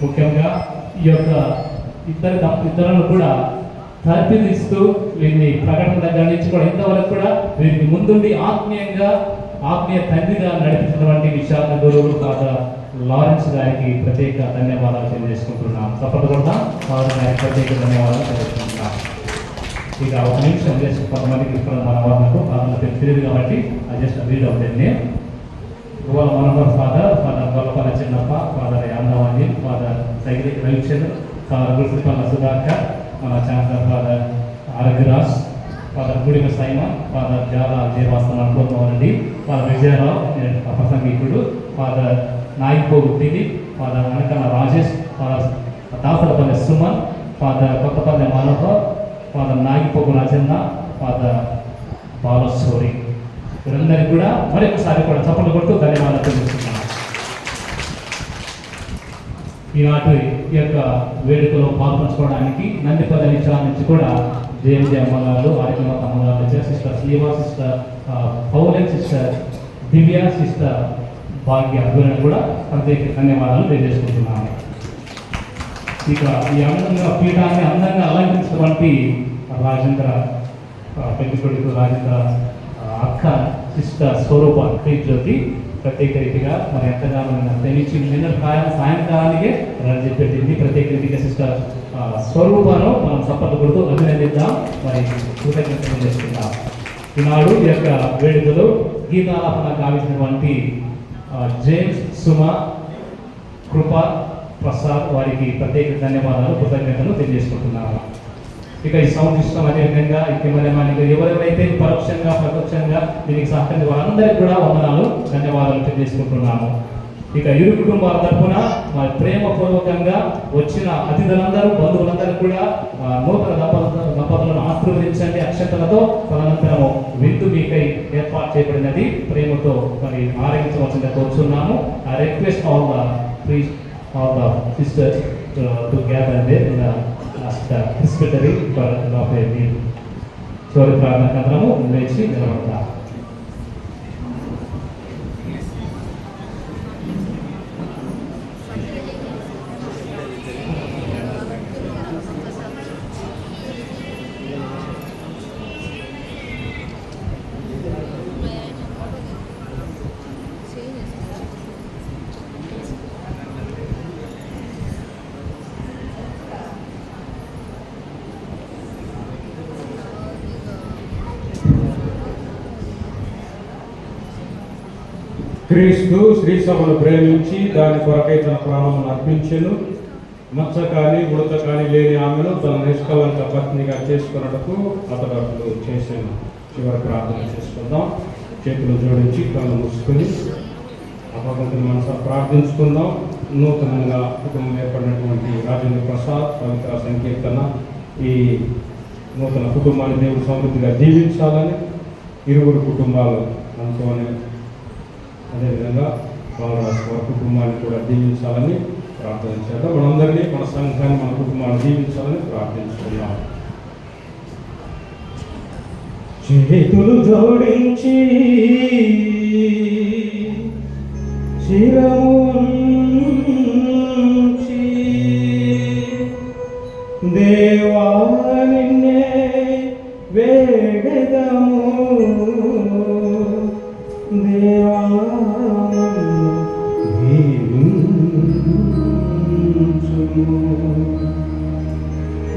ముఖ్యంగా ఈ యొక్క ఇద్దరులను కూడా తర్పిదిస్తూ వీరిని ప్రకటన దగ్గర నుంచి కూడా ఇంతవరకు కూడా వీరికి ముందుండి ఆత్మీయ తండ్రిగా నడిపించినటువంటి విశాఖ గురువులు ఫాదర్ లారెన్స్ గారికి ప్రత్యేక ధన్యవాదాలు తెలియజేసుకుంటున్నాం. తప్పదు కూడా ఫాదర్ గారికి ప్రత్యేక ధన్యవాదాలు తెలియజేసుకుంటున్నాం. ఇక ఒక నిమిషం చేసి కొంతమందికి ఇప్పుడు మన వాళ్ళకు ఫాదర్ తెలియదు కాబట్టి అది జస్ట్ రీడ్ అవుతుంది. గోల Manohar father Gollapalla Chinnappa, father Yadavaji, father Saigiri Ravichandra, father Gudipalla Sudhakar, మన chancellor father Arogyaraj, father Gudika Simon, father Jala Jayavastava అనుభవం రెడ్డి, ఫాదర్ విజయరావు ప్రసంగికుడు, father Nayipogu Dilip, father Anakana Rajesh, father Dasarapalli Suman, father Kothapalli Manohar, father Nagipogu Rajanna, father Balashowri, వీరందరికీ కూడా మరొకసారి కూడా చప్పట్లు కొడుతూ ధన్యవాదాలు తెలుస్తున్నాను. ఈనాటి ఈ యొక్క వేడుకలో పాల్పంచుకోవడానికి నందిపల్లి విచారణ నుంచి కూడా జేఎంజే అమ్మగారు, ఆర్యమత అమ్మగారు, సిస్టర్ శ్రీవా, సిస్టర్ పౌలెన్, సిస్టర్ దివ్య, సిస్టర్ భాగ్య వీళ్ళని కూడా ప్రత్యేక ధన్యవాదాలు తెలియజేసుకుంటున్నాను. ఇక ఈ అందంగా పీఠాన్ని అందంగా అలంకరించినటువంటి రాజేంద్ర పెళ్లి కొడుకు రాజేంద్ర అక్క సిస్టర్ స్వరూప జ్యోతి ప్రత్యేక రీతిగా మరి ఎంతగానో ప్రేమించి నిన్న సాయంకాలానికే రద్దు పెట్టింది. ప్రత్యేక రీతిగా సిస్టర్ స్వరూపను మనం సపోర్ట్ కొడుతూ అభినందిద్దాం, మరి కృతజ్ఞతలు చేసుకుందాం. ఈనాడు ఈ యొక్క వేడుకలో గీతాలాపన కావించినటువంటి జేమ్స్, సుమ, కృప, ప్రసాద్ వారికి ప్రత్యేక ధన్యవాదాలు, కృతజ్ఞతలు తెలియజేసుకుంటున్నాము. ఇక ఈ సౌండ్ సిస్టమ్ అదేవిధంగా ఈ కెమెరామ్యాన్గా ఎవరెవరైతే పరోక్షంగా ప్రత్యక్షంగా దీనికి సహకరించి వారందరికీ కూడా వందనాలు, ధన్యవాదాలు తెలియజేసుకుంటున్నాము. ఇక ఇరు కుటుంబాల తరఫున మరి ప్రేమపూర్వకంగా వచ్చిన అతిథులందరూ, బంధువులందరూ కూడా నూతన దంపతులను ఆశీర్వదించండి అక్షతలతో. తదనంతరము విందు మీకై ఏర్పాటు చేయబడినది ప్రేమతో మరి ఆరగించవలసిందిగా కోరుచున్నాము. I request all the priest, all the sisters to gather there in the presbytery for a meal. చివరి ప్రార్థన కేంద్రము లేచి నిలబడతాం. క్రీస్తు శ్రీ సభను ప్రేమించి దాని కొరకై తన ప్రాణమును అర్పించెను. మచ్చ కానీ ఉడత కానీ లేని ఆమెను తన నిష్కలంక పత్నిగా చేసుకున్నటకు అతడు చేసాను. చివరి ప్రార్థన చేసుకుందాం. చేతులు జోడించి కళ్ళు మూసుకొని భగవంతుని మనసు ప్రార్థించుకుందాం. నూతనంగా కుటుంబం ఏర్పడినటువంటి రాజేంద్ర ప్రసాద్ పవిత్ర సంకీర్తన ఈ నూతన కుటుంబాన్ని దేవుడు సమృద్ధిగా దీవించాలని, ఇరువురు కుటుంబాలు అనుకోని అదేవిధంగా బాలరాజు వారి కుటుంబాన్ని కూడా దీవించాలని ప్రార్థన చేద్దాం. మనందరినీ, మన సంఘాన్ని, మన కుటుంబాన్ని దీవించాలని ప్రార్థించుకున్నాం. చేతులు జోడించి శిరముంచి దేవా నిన్నే వేడెదము, దేవా దీవించుము.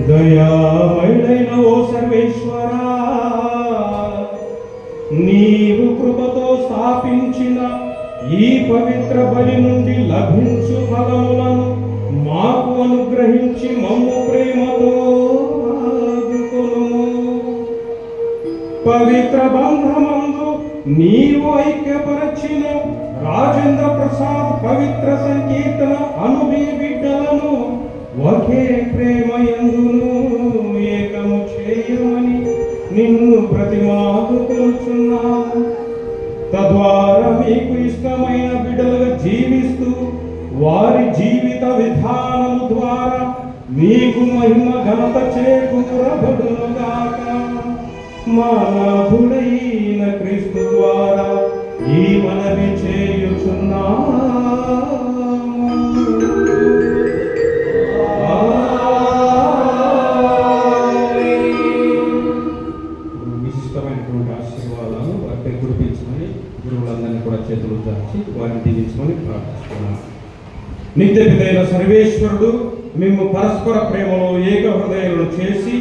దయామయుడైన ఓ సర్వేశ్వరా, నీవు కృపతో స్థాపించిన ఈ పవిత్ర బలి నుండి లభించు ఫలములను మాకు అనుగ్రహించి మమ్ము ప్రేమతో ఆదుకొనుము. పవిత్ర బంధమందు నీవు ఐక్యపరచిన రాజేంద్ర ప్రసాద్ పవిత్ర సంకీర్తన అనుభీ బిడ్డలను ఒకే ప్రేమయందును ఏకము చేయమని నిన్ను ప్రతిమాదుకొనుచున్నాము. తద్వారా మీకు ఇష్టమైన బిడ్డలుగా జీవిస్తూ వారి జీవిత విధానము ద్వారా మీకు మహిమ ఘనత చేకూరబడునుగాక. మానవుడైన క్రీస్తు ద్వారా ఈ మనవి చేయుచున్నాము. విశిష్టమైనటువంటి ఆశీర్వాదాలను వారికి కురిపించమని గురువులందరినీ కూడా చేతులు దాచి వారిని దీవించమని ప్రార్థిస్తున్నాను. నిత్య పితైన సర్వేశ్వరుడు మేము పరస్పర ప్రేమలో ఏక హృదయాలను చేసి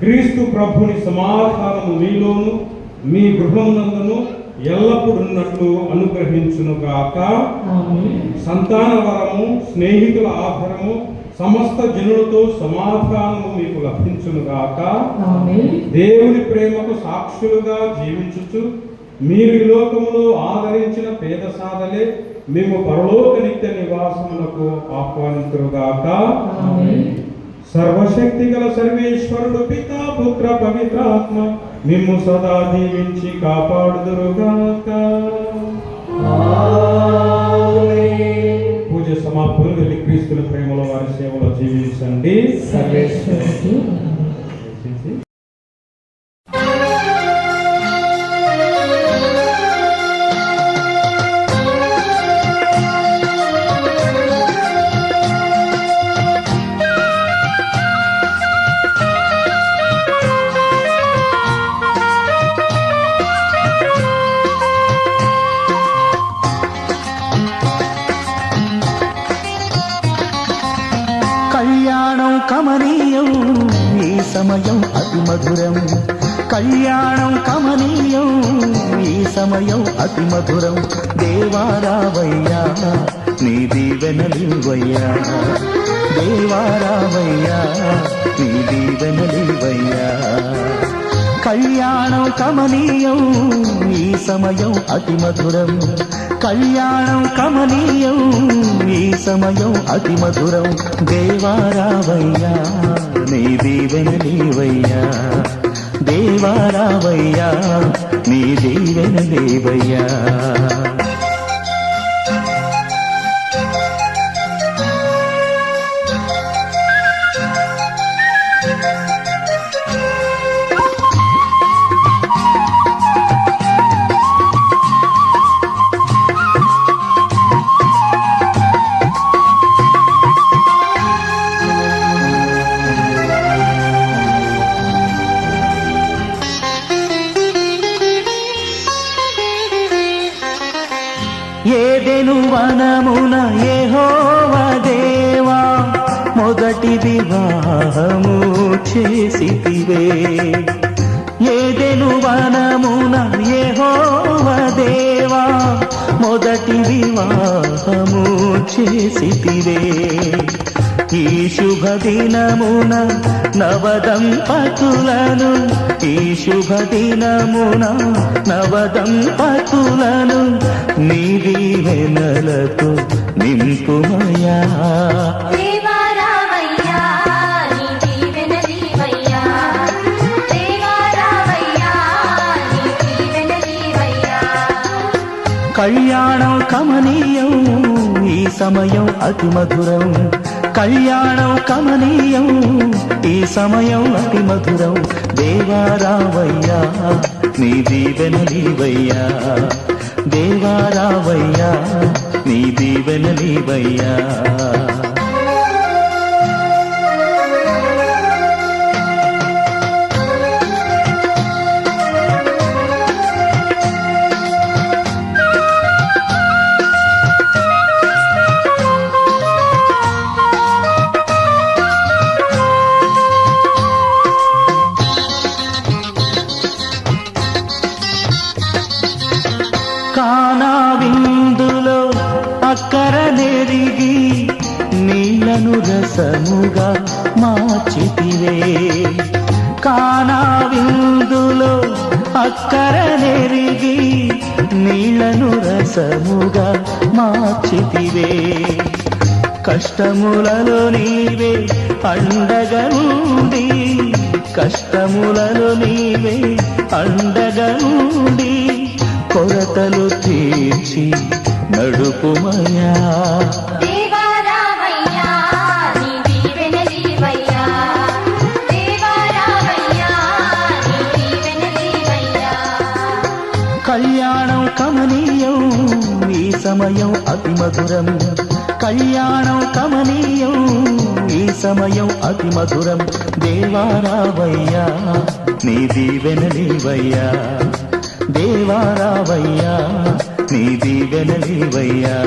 క్రీస్తు ప్రభుని సమాధానము మీలోను మీ గృహమునందును ఎల్లప్పుడున్నట్లు అనుగ్రహించునుగాక. సంతాన వరము, స్నేహితుల ఆధారము, సమస్త జనులతో సమాధానము మీకు లభించునుగాక. దేవుని ప్రేమకు సాక్షులుగా జీవించుచు మీరు ఈ లోకములో ఆదరించిన పేద సాధలే మేము పరలోక నిత్య నివాసములకు ఆహ్వానితురుగాక. సర్వశక్తి గల సర్వేశ్వరుడు పితా పుత్ర పవిత్ర ఆత్మ మిమ్ము సదా దీవించి కాపాడుదురుగాక. పూజ సమాప్తులు వెళ్ళి క్రీస్తుల ప్రేమలో వారి సేవలో జీవించండి. సర్వేశ్వరుడికి కమనీయం ఈ సమయం అతి మధురం, కళ్యాణం కమనీయం ఈ సమయం అతి మధురం. దేవారావయ్యా నీ దీవెనలివయ్యా, దేవారావయ్యా నీ దీవెనలివయ్యా. కళ్యాణం కమనీయం ఈ సమయం అతి మధురం, కళ్యాణం కమనీయం ఈ సమయం అతి మధురం. దేవారావయ్యా నీ దీవెనలివయ్యా, దేవారావయ్యా నీ దీవెనలివయ్యా. ఏదెను వనమున యెహోవా దేవా మొదటి వివాహము చేసితివే. ఏదెను వనమున యెహోవా దేవా మొదటి చేసితివే. ఈ శుభదినమున నవదంపతులను, ఈ శుభదినమున నవదంపతులను నీ దీవెనలతో నింపుమయా. కళ్యాణం కమనీయం ఈ సమయం అతి మధురం, కళ్యాణం కమనీయం ఈ సమయం అతి మధురం. దేవా రావయ్యా నీ దీవెనలీవయ్యా, దేవా రావయ్యా నీ దీవెనలీవయ్యా. కానా విందులో అక్కర నెరిగి నీళ్లను రసముగా మార్చితివే. కానా విందులో అక్కర నెరిగి నీళ్లను రసముగా మార్చితివే. కష్టములలో నీవే అండగా ఉండి, కష్టములలో నీవే అండగా ఉండి కొరతలు తీర్చి నడుపుమయా. కళ్యాణం కమనీయం ఈ సమయం అతి మధురం, కళ్యాణం కమనీయం ఈ సమయం అతి మధురం. దేవా రావయ్యా నీ దీవెనలీవయ్యా, దేవా రావయ్యా నీ దీవెనలీవయ్యా.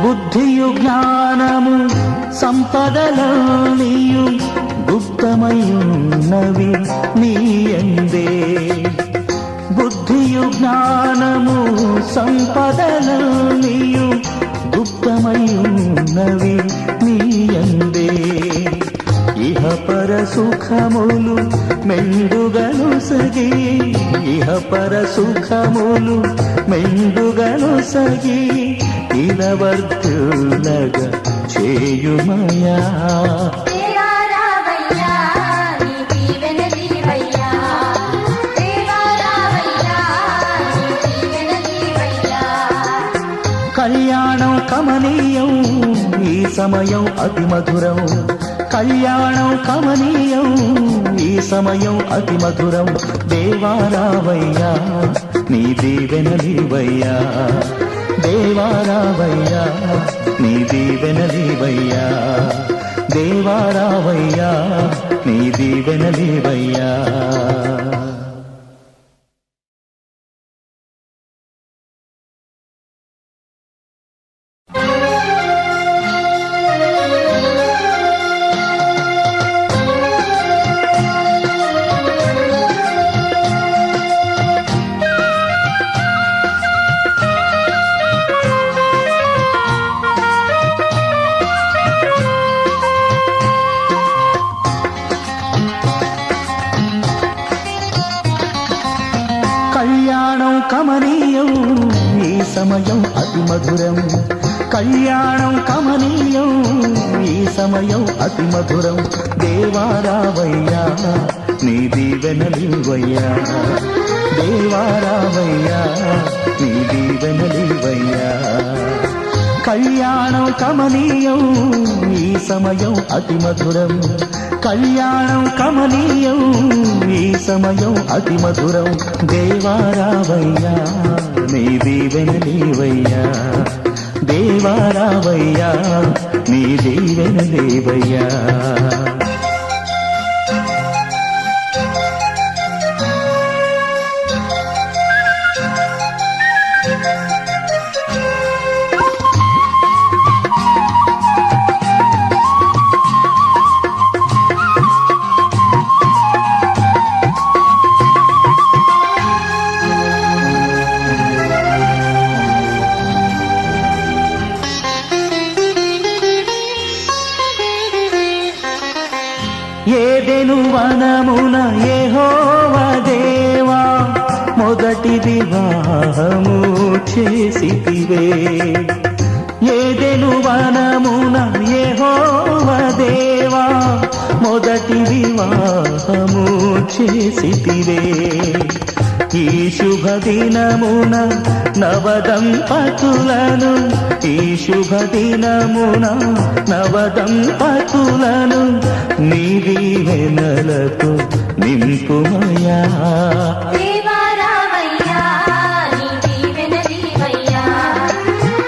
బుద్ధియు జ్ఞానము సంపదలనియు గుప్తమయున్నవి నీయందే. బుద్ధియు జ్ఞానము సంపదలనియు గుప్తమయున్నవి నీయందే. ఇహ పర సుఖములు మెండుగను సగి, ఇహ పర సుఖములు మెండుగను సగి ఇలవర్తులగా చేయుమయా. కళ్యాణం కమనీయం ఈ సమయం అతి మధురం, కళ్యాణం కమనీయం ఈ సమయం అతి మధురం. దేవా రావయ్యా నీ దీవెనలీవయ్యా, దేవా రావయ్యా నీ దీవెనలీవయ్యా, దేవా రావయ్యా నీ దీవెనలీవయ్యా. కళ్యాణం కమనీయం ఈ సమయం అతి మధురం, కళ్యాణం కమనీయం ఈ సమయం అతి మధురం. దేవా రావయ్యా నీ దీవెనలీవయ్యా, దేవా రావయ్యా నీ దీవెనలీవయ్యా. కళ్యాణం కమనీయం ఈ సమయం అతి మధురం, కళ్యాణం కమనీయం ఈ సమయం అతి మధురం. దేవా రావయ్యా నీ దీవెనలీవయ్యా, దేవా రావయ్యా నీ దీవెన దేవయ్యా. ఏదెను వనమున యెహోవా దేవా మొదటి వివాహము చేసితివే. ఏదెను వనమున యెహోవా దేవా మొదటి వివాహము చేసితివే. ఈ శుభదినమున నవదంపతులను, ఈ శుభదినమున నవదంపతులను నీ దీవెనలతో నింపుమయ్యా. దేవా రావయ్యా నీ దీవెన దీవయ్యా.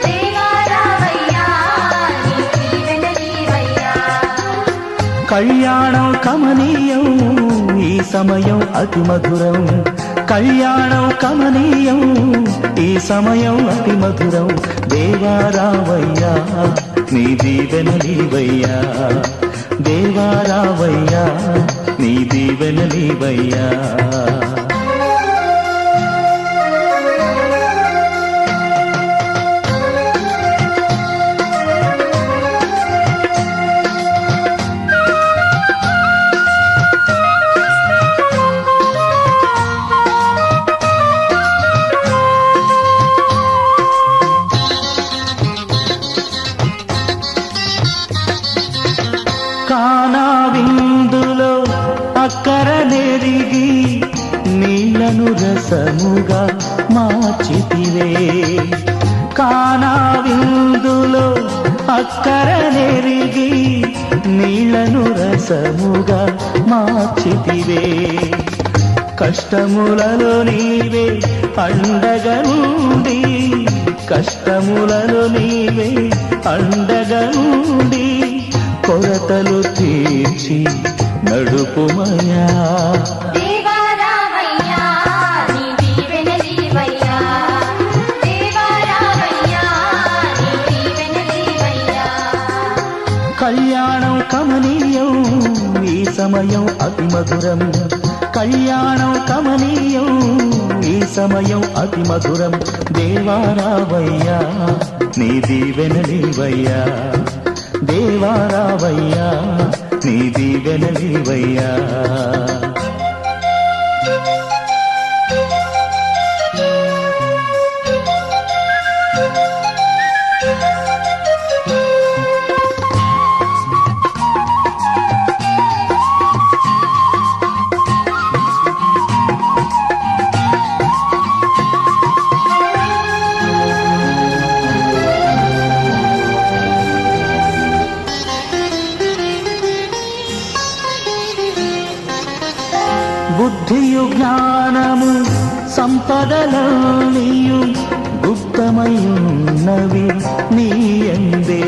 దేవా రావయ్యా నీ దీవెన దీవయ్యా. కళ్యాణం కమనీయం ఈ సమయం అతి మధురం. కళ్యాణం కమనీయం ఈ సమయం అతి మధురం. దేవా రావయ్యా నీ దీవెన నీవయ్యా. దేవా రావయ్యా నీ దీవెన నీవయ్యా. కానా విందులో అక్కర నెరిగి నీళ్లను రసముగా మార్చితివే. కానా విందులో అక్కర నెరిగి నీళ్లను రసముగా మార్చితివే. కష్టములలో నీవే అండగా నుండి, కష్టములలో నీవే అండగా నుండి కొరతలు తీర్చి నడుపుమయ్యా. దేవా రావయ్యా నీ దీవెన దీవయ్యా. దేవా రావయ్యా నీ దీవెన దీవయ్యా. కళ్యాణం కమనీయం ఈ సమయం అతి మధురం. కళ్యాణం కమనీయం ఈ సమయం అతి మధురం. దేవా రావయ్యా నీ దీవెన నీవయ్యా. దేవా రావయ్యా నీ దీవెన నీవయ్యా. బుద్ధియు జ్ఞానము సంపదలనియు గుప్తమయున్నవి నీ యందే.